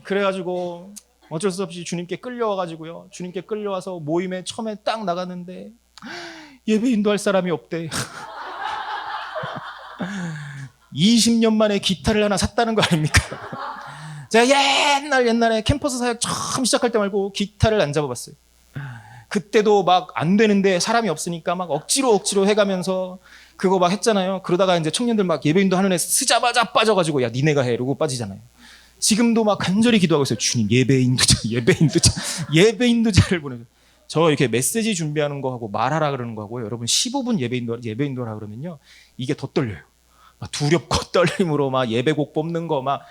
그래가지고 어쩔 수 없이 주님께 끌려와가지고요. 주님께 끌려와서 모임에 처음에 딱 나갔는데 예배 인도할 사람이 없대. 20년 만에 기타를 하나 샀다는 거 아닙니까? 제가 옛날에 캠퍼스 사역 처음 시작할 때 말고 기타를 안 잡아봤어요. 그때도 막 안 되는데 사람이 없으니까 막 억지로 해가면서 그거 막 했잖아요. 그러다가 이제 청년들 막 예배인도 하는 애 쓰자마자 빠져가지고 야 니네가 해 이러고 빠지잖아요. 지금도 막 간절히 기도하고 있어요. 주님 예배인도자를 보내줘. 저 이렇게 메시지 준비하는 거 하고 말하라 그러는 거 하고요. 여러분 15분 예배인도라 그러면요. 이게 더 떨려요. 막 두렵고 떨림으로 막 예배곡 뽑는 거 막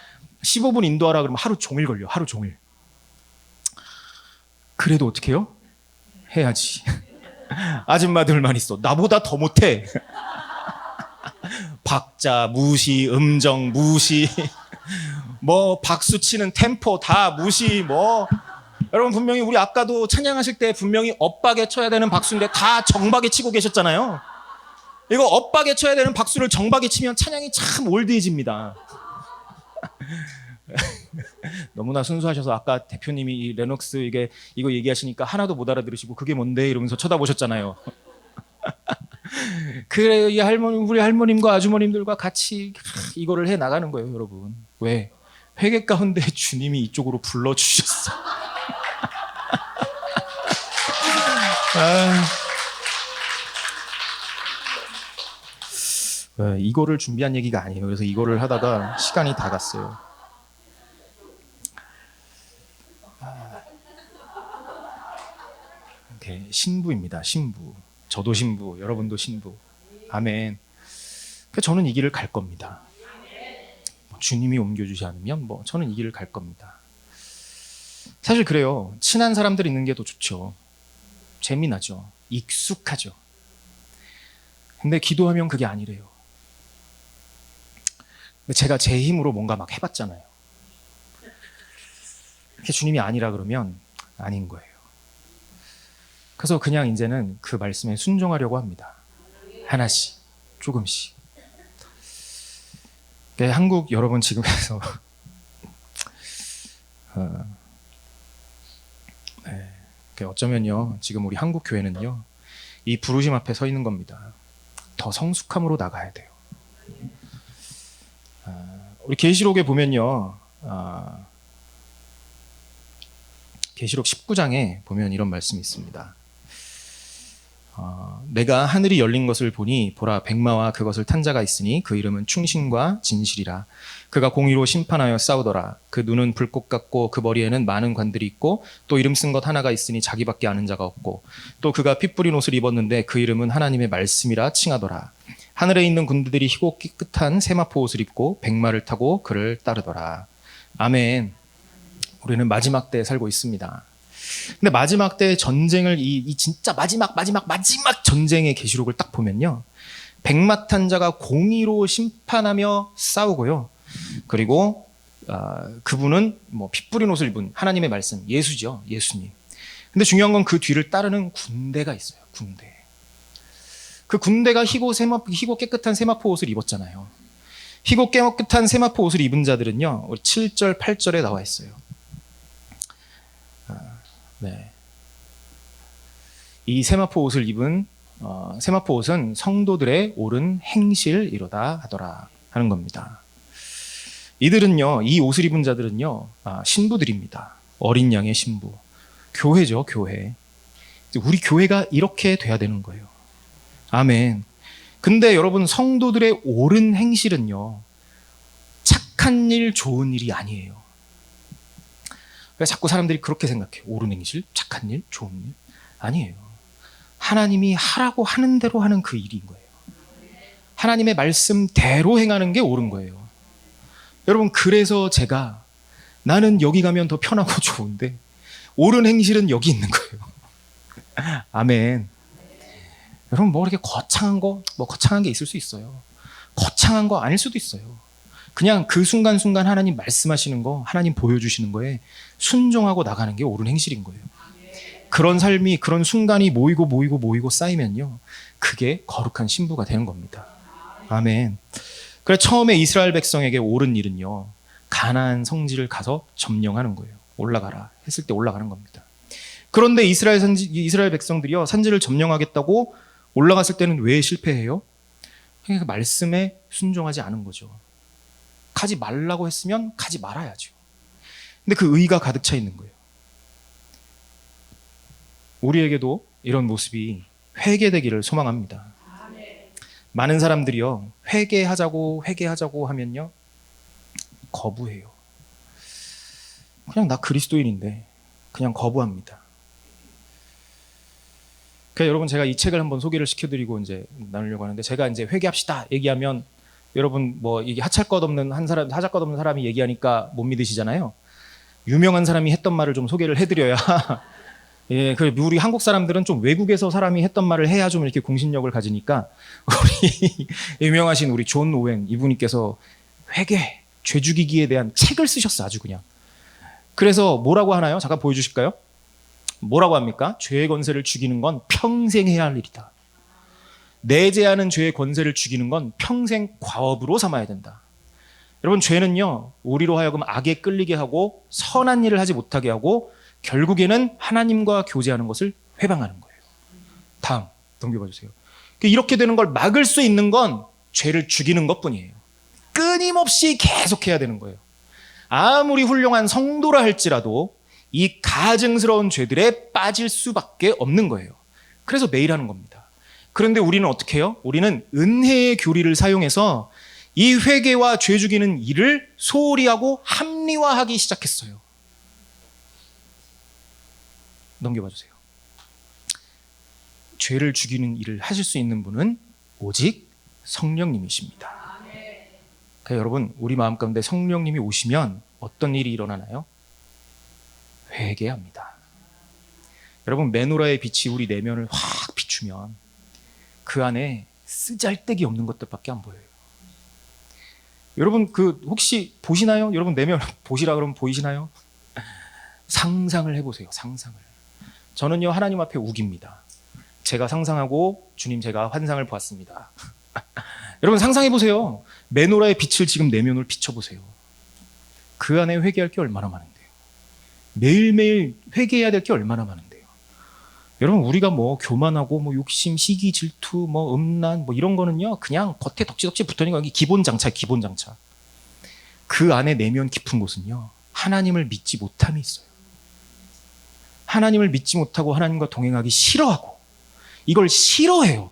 15분 인도하라 그러면 하루 종일 걸려. 하루 종일. 그래도 어떻게 해요? 해야지. 아줌마들만 있어. 나보다 더 못해. 박자 무시, 음정 무시, 뭐 박수 치는 템포 다 무시. 뭐 여러분 분명히 우리 아까도 찬양하실 때 분명히 엇박에 쳐야 되는 박수인데 다 정박에 치고 계셨잖아요. 이거 엇박에 쳐야 되는 박수를 정박에 치면 찬양이 참 올드해집니다. 너무나 순수하셔서 아까 대표님이 이 레녹스 이거 얘기하시니까 하나도 못 알아들으시고 그게 뭔데 이러면서 쳐다보셨잖아요. 그래 이 우리 할머님과 아주머님들과 같이 이거를 해 나가는 거예요, 여러분. 왜? 회개 가운데 주님이 이쪽으로 불러주셨어. 이거를 준비한 얘기가 아니에요. 그래서 이거를 하다가 시간이 다 갔어요. 신부입니다. 신부. 저도 신부, 여러분도 신부. 아멘. 저는 이 길을 갈 겁니다. 주님이 옮겨주지 않으면 저는 이 길을 갈 겁니다. 사실 그래요. 친한 사람들 있는 게 더 좋죠. 재미나죠. 익숙하죠. 근데 기도하면 그게 아니래요. 제가 제 힘으로 뭔가 막 해봤잖아요. 그게 주님이 아니라 그러면 아닌 거예요. 그래서 그냥 이제는 그 말씀에 순종하려고 합니다. 하나씩, 조금씩. 한국 여러분 지금에서 어쩌면요 지금 우리 한국 교회는요 이 부르심 앞에 서 있는 겁니다. 더 성숙함으로 나가야 돼요. 우리 계시록에 보면요 계시록 19장에 보면 이런 말씀이 있습니다. 내가 하늘이 열린 것을 보니 보라 백마와 그것을 탄 자가 있으니 그 이름은 충신과 진실이라. 그가 공의로 심판하여 싸우더라. 그 눈은 불꽃 같고 그 머리에는 많은 관들이 있고 또 이름 쓴 것 하나가 있으니 자기밖에 아는 자가 없고 또 그가 피 뿌린 옷을 입었는데 그 이름은 하나님의 말씀이라 칭하더라. 하늘에 있는 군대들이 희고 깨끗한 세마포 옷을 입고 백마를 타고 그를 따르더라. 아멘. 우리는 마지막 때에 살고 있습니다. 근데 마지막 때 전쟁을 이 진짜 마지막 전쟁의 계시록을 딱 보면요. 백마 탄 자가 공의로 심판하며 싸우고요. 그리고 그분은 피 뿌린 옷을 입은 하나님의 말씀, 예수죠. 예수님. 근데 중요한 건 그 뒤를 따르는 군대가 있어요. 군대. 그 군대가 희고 깨끗한 세마포 옷을 입었잖아요. 희고 깨끗한 세마포 옷을 입은 자들은요. 우리 7절, 8절에 나와 있어요. 네. 이 세마포 옷을 입은 세마포 옷은 성도들의 옳은 행실이로다 하더라. 하는 겁니다. 이들은요, 이 옷을 입은 자들은요, 신부들입니다. 어린 양의 신부. 교회죠, 교회. 우리 교회가 이렇게 돼야 되는 거예요. 아멘. 근데 여러분, 성도들의 옳은 행실은요, 착한 일, 좋은 일이 아니에요. 왜 자꾸 사람들이 그렇게 생각해요? 옳은 행실, 착한 일, 좋은 일? 아니에요. 하나님이 하라고 하는 대로 하는 그 일인 거예요. 하나님의 말씀대로 행하는 게 옳은 거예요. 여러분, 그래서 제가 나는 여기 가면 더 편하고 좋은데 옳은 행실은 여기 있는 거예요. 아멘. 여러분, 뭐 이렇게 거창한 게 있을 수 있어요. 거창한 거 아닐 수도 있어요. 그냥 그 순간순간 하나님 말씀하시는 거, 하나님 보여주시는 거에 순종하고 나가는 게 옳은 행실인 거예요. 그런 삶이, 그런 순간이 모이고 쌓이면요, 그게 거룩한 신부가 되는 겁니다. 아멘. 그래, 처음에 이스라엘 백성에게 옳은 일은요, 가나안 성지를 가서 점령하는 거예요. 올라가라 했을 때 올라가는 겁니다. 그런데 이스라엘 백성들이요, 산지를 점령하겠다고 올라갔을 때는 왜 실패해요? 그러니까 말씀에 순종하지 않은 거죠. 가지 말라고 했으면 가지 말아야죠. 근데 그 의가 가득 차 있는 거예요. 우리에게도 이런 모습이 회개되기를 소망합니다. 많은 사람들이요, 회개하자고 하면요, 거부해요. 그냥 나 그리스도인인데 그냥 거부합니다. 그래서 여러분, 제가 이 책을 한번 소개를 시켜드리고 이제 나누려고 하는데, 제가 이제 회개합시다 얘기하면 여러분, 뭐 이게 하잘것없는 사람이 얘기하니까 못 믿으시잖아요. 유명한 사람이 했던 말을 좀 소개를 해드려야 예, 우리 한국 사람들은 좀 외국에서 사람이 했던 말을 해야 좀 이렇게 공신력을 가지니까, 우리 유명하신 우리 존 오웬 이분께서 회개, 죄 죽이기에 대한 책을 쓰셨어, 아주 그냥. 그래서 뭐라고 하나요? 잠깐 보여주실까요? 뭐라고 합니까? 죄의 권세를 죽이는 건 평생 해야 할 일이다. 내재하는 죄의 권세를 죽이는 건 평생 과업으로 삼아야 된다. 여러분, 죄는요, 우리로 하여금 악에 끌리게 하고 선한 일을 하지 못하게 하고 결국에는 하나님과 교제하는 것을 회방하는 거예요. 다음 넘겨봐 주세요. 이렇게 되는 걸 막을 수 있는 건 죄를 죽이는 것뿐이에요. 끊임없이 계속해야 되는 거예요. 아무리 훌륭한 성도라 할지라도 이 가증스러운 죄들에 빠질 수밖에 없는 거예요. 그래서 매일 하는 겁니다. 그런데 우리는 어떻게 해요? 우리는 은혜의 교리를 사용해서 이 회개와 죄 죽이는 일을 소홀히 하고 합리화하기 시작했어요. 넘겨봐 주세요. 죄를 죽이는 일을 하실 수 있는 분은 오직 성령님이십니다. 그러니까 여러분, 우리 마음 가운데 성령님이 오시면 어떤 일이 일어나나요? 회개합니다. 여러분, 메노라의 빛이 우리 내면을 확 비추면 그 안에 쓰잘데기 없는 것들밖에 안 보여요. 여러분, 혹시 보시나요? 여러분, 내면 보시라 그러면 보이시나요? 상상을 해보세요. 상상을. 저는요, 하나님 앞에 우깁니다. 제가 상상하고 주님, 제가 환상을 보았습니다. 여러분, 상상해보세요. 메노라의 빛을 지금 내면을 비춰보세요. 그 안에 회개할 게 얼마나 많은데요. 매일매일 회개해야 될 게 얼마나 많은데요. 여러분, 우리가 뭐 교만하고 뭐 욕심, 시기, 질투, 뭐 음란, 뭐 이런 거는요, 그냥 겉에 덕지덕지 붙어있는 거, 기본 장차. 그 안에 내면 깊은 곳은요, 하나님을 믿지 못함이 있어요. 하나님을 믿지 못하고 하나님과 동행하기 싫어하고, 이걸 싫어해요.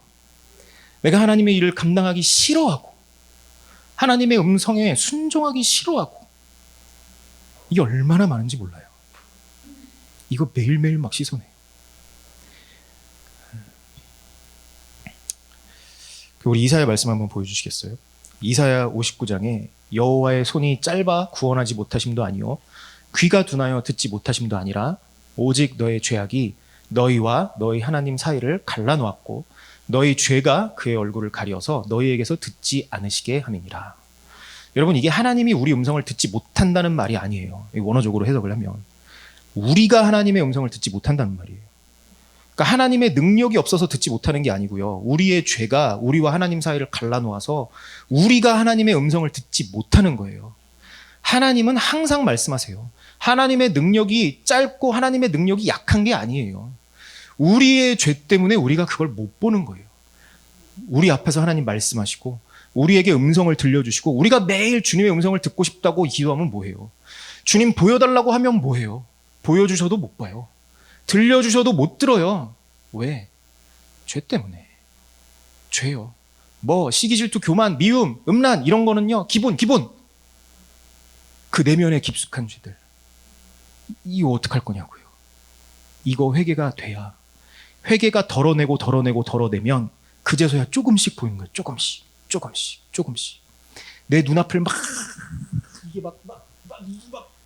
내가 하나님의 일을 감당하기 싫어하고, 하나님의 음성에 순종하기 싫어하고, 이게 얼마나 많은지 몰라요. 이거 매일매일 막 씻어내요. 우리 이사야 말씀 한번 보여주시겠어요? 이사야 59장에 여호와의 손이 짧아 구원하지 못하심도 아니요 귀가 둔하여 듣지 못하심도 아니라 오직 너의 죄악이 너희와 너희 하나님 사이를 갈라놓았고 너희 죄가 그의 얼굴을 가려서 너희에게서 듣지 않으시게 함이니라. 여러분, 이게 하나님이 우리 음성을 듣지 못한다는 말이 아니에요. 원어적으로 해석을 하면 우리가 하나님의 음성을 듣지 못한다는 말이에요. 그러니까 하나님의 능력이 없어서 듣지 못하는 게 아니고요, 우리의 죄가 우리와 하나님 사이를 갈라놓아서 우리가 하나님의 음성을 듣지 못하는 거예요. 하나님은 항상 말씀하세요. 하나님의 능력이 짧고 하나님의 능력이 약한 게 아니에요. 우리의 죄 때문에 우리가 그걸 못 보는 거예요. 우리 앞에서 하나님 말씀하시고 우리에게 음성을 들려주시고 우리가 매일 주님의 음성을 듣고 싶다고 기도하면 뭐해요? 주님 보여달라고 하면 뭐해요? 보여주셔도 못 봐요. 들려주셔도 못 들어요. 왜? 죄 때문에. 죄요. 뭐 시기, 질투, 교만, 미움, 음란 이런 거는요 기본. 그 내면에 깊숙한 죄들. 이거 어떡할 거냐고요. 이거 회개가 돼야, 회개가 덜어내면 그제서야 조금씩 보이는 거예요. 조금씩. 내 눈앞을 막 이게 막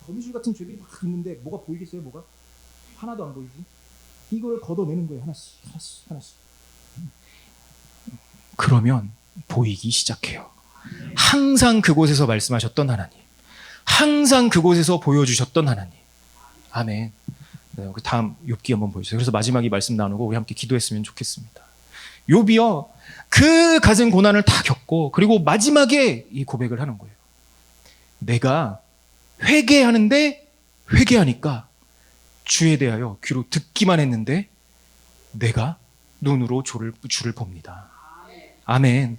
거미줄 같은 죄들이 막 있는데 뭐가 보이겠어요? 뭐가? 하나도 안 보이지? 이걸 걷어내는 거예요. 하나씩. 그러면 보이기 시작해요. 항상 그곳에서 말씀하셨던 하나님, 항상 그곳에서 보여주셨던 하나님. 아멘. 네, 다음 욥기 한번 보여주세요. 그래서 마지막에 말씀 나누고 우리 함께 기도했으면 좋겠습니다. 욥이요, 그 가진 고난을 다 겪고 그리고 마지막에 이 고백을 하는 거예요. 내가 회개하니까 주에 대하여 귀로 듣기만 했는데 내가 눈으로 주를 봅니다. 아멘.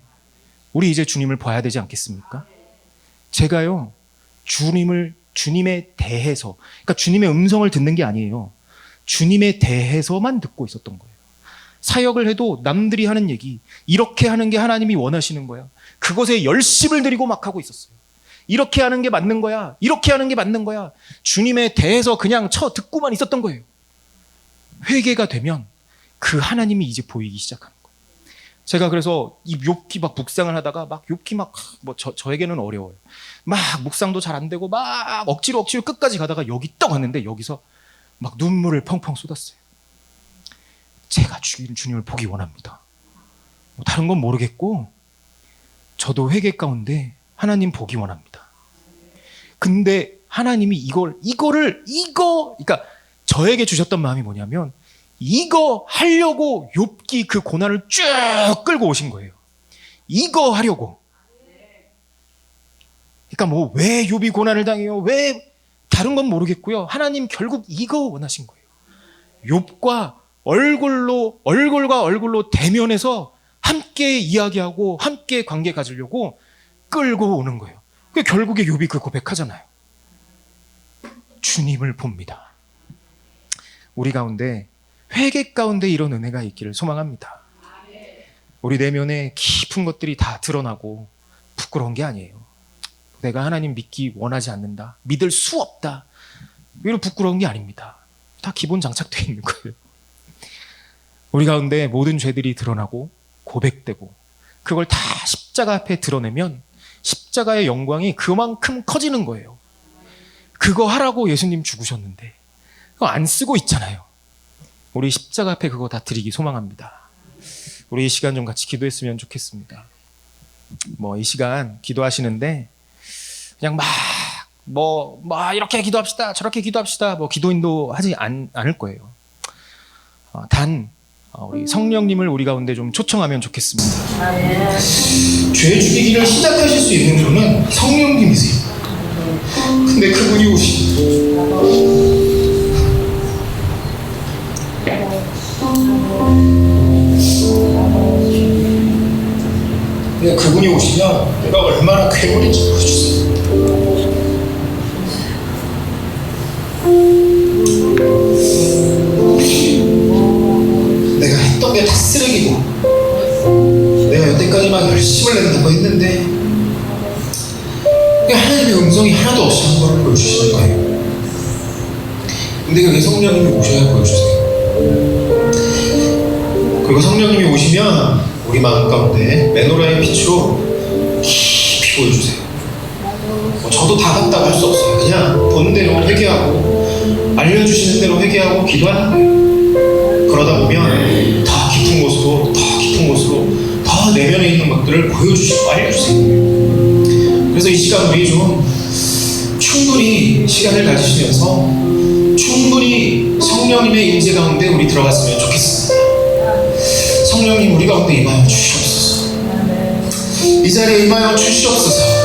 우리 이제 주님을 봐야 되지 않겠습니까? 제가요, 주님에 대해서, 그러니까 주님의 음성을 듣는 게 아니에요. 주님에 대해서만 듣고 있었던 거예요. 사역을 해도 남들이 하는 얘기, 이렇게 하는 게 하나님이 원하시는 거야. 그것에 열심을 들이고 막 하고 있었어요. 이렇게 하는 게 맞는 거야. 이렇게 하는 게 맞는 거야. 주님에 대해서 그냥 듣고만 있었던 거예요. 회개가 되면 그 하나님이 이제 보이기 시작하는 거예요. 제가 그래서 이 욥기 막 묵상을 하다가 막 욥기 저에게는 어려워요. 막 묵상도 잘 안 되고 막 억지로 끝까지 가다가 여기 딱 왔는데 여기서 막 눈물을 펑펑 쏟았어요. 제가 주님을 보기 원합니다. 다른 건 모르겠고 저도 회개 가운데 하나님 보기 원합니다. 근데 하나님이 그러니까 저에게 주셨던 마음이 뭐냐면 이거 하려고 욥기 그 고난을 쭉 끌고 오신 거예요. 이거 하려고. 그러니까 뭐 왜 욥이 고난을 당해요? 왜 다른 건 모르겠고요. 하나님 결국 이거 원하신 거예요. 욥과 얼굴과 얼굴로 대면해서 함께 이야기하고 함께 관계 가지려고 끌고 오는 거예요. 결국에 욥이 그 고백하잖아요. 주님을 봅니다. 우리 가운데 회개 가운데 이런 은혜가 있기를 소망합니다. 우리 내면에 깊은 것들이 다 드러나고 부끄러운 게 아니에요. 내가 하나님 믿기 원하지 않는다, 믿을 수 없다, 이런 부끄러운 게 아닙니다. 다 기본 장착되어 있는 거예요. 우리 가운데 모든 죄들이 드러나고 고백되고 그걸 다 십자가 앞에 드러내면 십자가의 영광이 그만큼 커지는 거예요. 그거 하라고 예수님 죽으셨는데 그거 안 쓰고 있잖아요. 우리 십자가 앞에 그거 다 드리기 소망합니다. 우리 이 시간 좀 같이 기도했으면 좋겠습니다. 이 시간 기도하시는데 그냥 이렇게 기도합시다, 저렇게 기도합시다, 기도 인도하지 않을 거예요. 단 우리 성령님을 우리 가운데 좀 초청하면 좋겠습니다. 죄 죽이기를 시작하실 수 있는 분은 성령님이세요. 근데 그분이 오시면 내가 얼마나 괴물인지 보여주세요. 내가 했던 게 다 쓰레기고 내가 여태까지만 열심을 낸다고 했는데 하나님의 음성이 하나도 없이 한 거를 보여주시는 거예요. 근데 그게 성령님이 오셔야 보여주세요. 그리고 성령님이 오시면 우리 마음 가운데 메노라의 빛으로 깊이 보여주세요. 저도 다 같다고 할 수 없어요. 그냥 보는 대로 회개하고 알려주시는 대로 회개하고 기도하는 거예요. 그러다 보면 더 깊은 곳으로 더 내면에 있는 것들을 보여주시고 알려주세요. 그래서 이 시간 우리 좀 충분히 시간을 가지시면서 충분히 성령님의 임재 가운데 우리 들어갔으면 좋겠습니다. 성령님 우리 가운데 임하여 주시옵소서. 이 자리에 임하여 주시옵소서.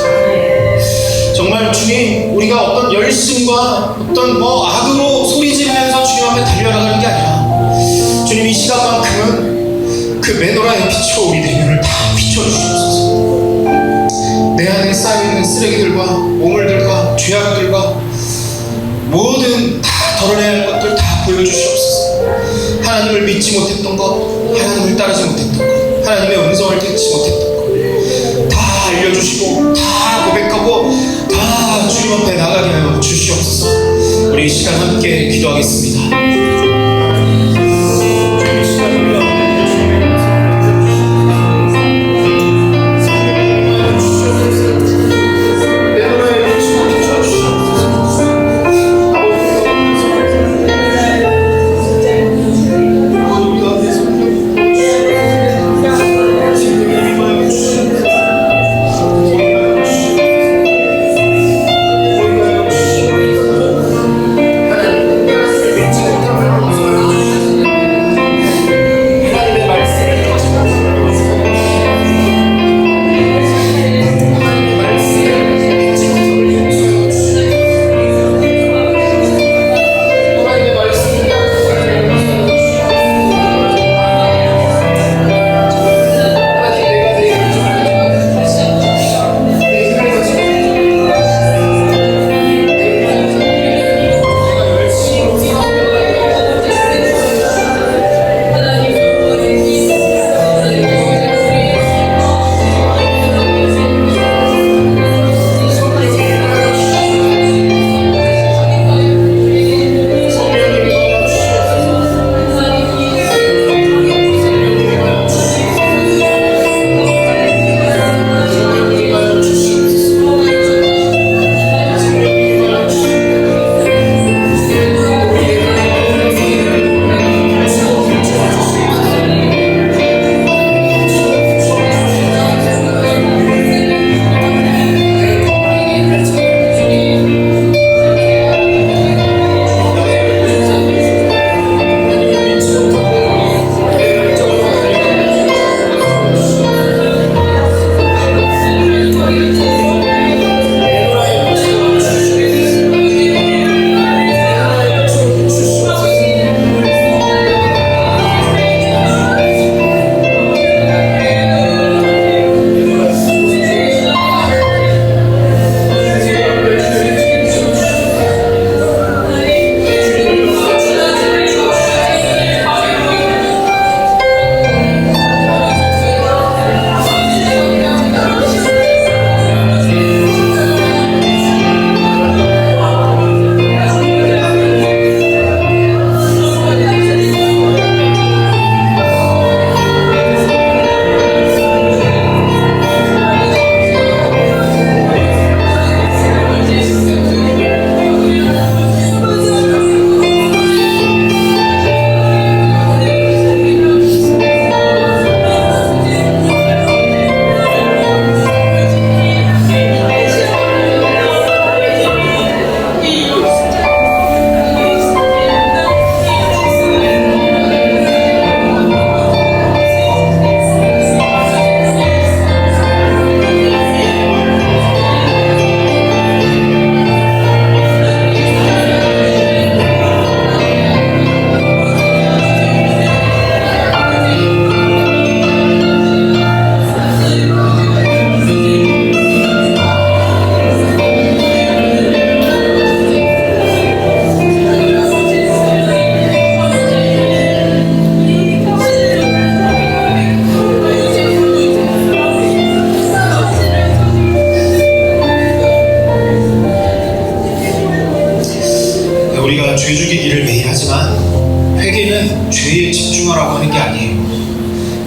정말 주님, 우리가 어떤 열심과 어떤 악으로 소리 지르면서 주님 앞에 달려나가는 게 아니라 주님 이 시간만큼은 그 메노라의 빛으로 우리 내면을 다 비춰주시옵소서. 쌓여있는 쓰레기들과 오물들과 죄악들과 모든 다 덜어내야 할 것들 다 보여주시옵소서. 하나님을 믿지 못했던 것, 하나님을 따르지 못했던 것, 하나님의 음성을 듣지 못했던 것 다 알려주시고 다 고백하고 다 주님 앞에 나가게 하여 주시옵소서. 우리 이 시간 함께 기도하겠습니다.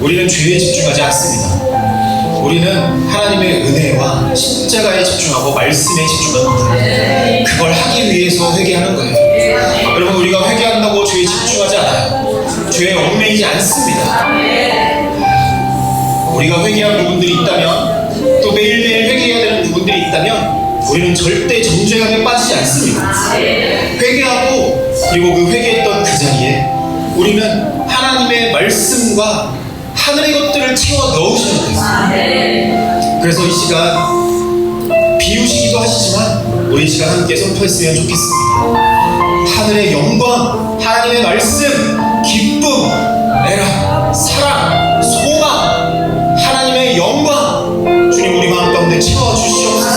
우리는 죄에 집중하지 않습니다. 우리는 하나님의 은혜와 십자가에 집중하고 말씀에 집중합니다. 그걸 하기 위해서 회개하는 거예요. 여러분, 우리가 회개한다고 죄에 집중하지 않아요. 죄에 얽매이지 않습니다. 우리가 회개할 부분들이 있다면, 또 매일매일 회개해야 되는 부분들이 있다면 우리는 절대 정죄감에 빠지지 않습니다. 회개하고, 그리고 그 회개했던 그 자리에 우리는 하나님의 말씀과 하늘의 것들을 채워 넣으셔야 돼요. 그래서 이 시간 비우시기도 하시지만 우리 이 시간 함께 선포했으면 좋겠습니다. 하늘의 영광, 하나님의 말씀, 기쁨, 애락, 사랑, 소망, 하나님의 영광, 주님 우리 마음 가운데 채워 주시옵소서.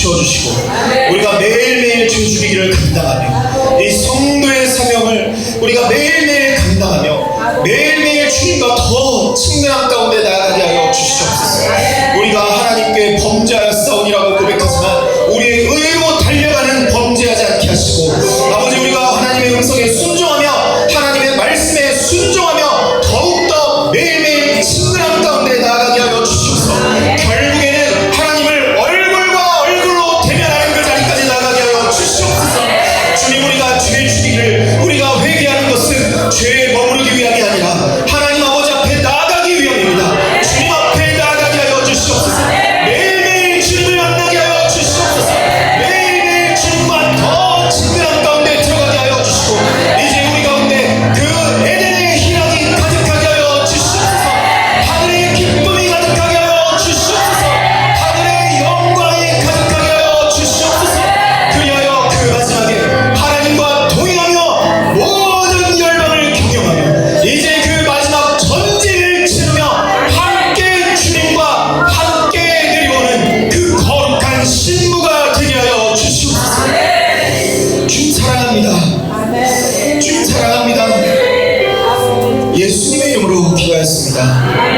비춰주시고 우리가 매일매일 주 죽이기를 감당하며 이 성도의 사명을 우리가 매일매일 감당하며 매일매일 주님과 더 친근한 가운데 나아가게 하여 주시옵소서. 우리가 하나님께 범죄하였사오니라고 고백하지만 우리의 의로 달려가는 범죄하지 않게 하시고 아버지 우리가 하나님의 음성에 순종하며 하나님의 말씀에 순종하며 더욱더 매일매일 친근한 가운데 나아가게 하여 주시옵소서. 결국에는 하나님을 얼굴과 얼굴로 대면하는 그 자리까지 나아가게 하여 주시옵소서. 주님 우리가 죄 죽이기를 우리가 회개하는 것은 죄에 머무르기 위함이 아니라 하나님 아버지 앞에 나아가기 위함입니다. 주님 앞에 나아가게 하여 주시옵소서. 매일매일 주님을 만나게 하여 주시옵소서. 매일매일 주님과 더 친근한 가운데 들어가게 하여 주시고 이제 우리 가운데 그 에덴의 희락이 가득하게 하여 주시옵소서. 하늘의 기쁨이 가득하게 하여 주시옵소서. 하늘의 영광이 가득하게 하여 주시옵소서. 그리하여 그 마지막에 하나님과 동행하며 모든 열방을 경영하며 이제 그 마지막 전쟁을 치르며 함께 주님과 함께 내려오는 그 거룩한 신부가 되게 하여 주시옵소서. 주님 사랑합니다. 주님 사랑합니다. 예수님의 이름으로 기도하였습니다.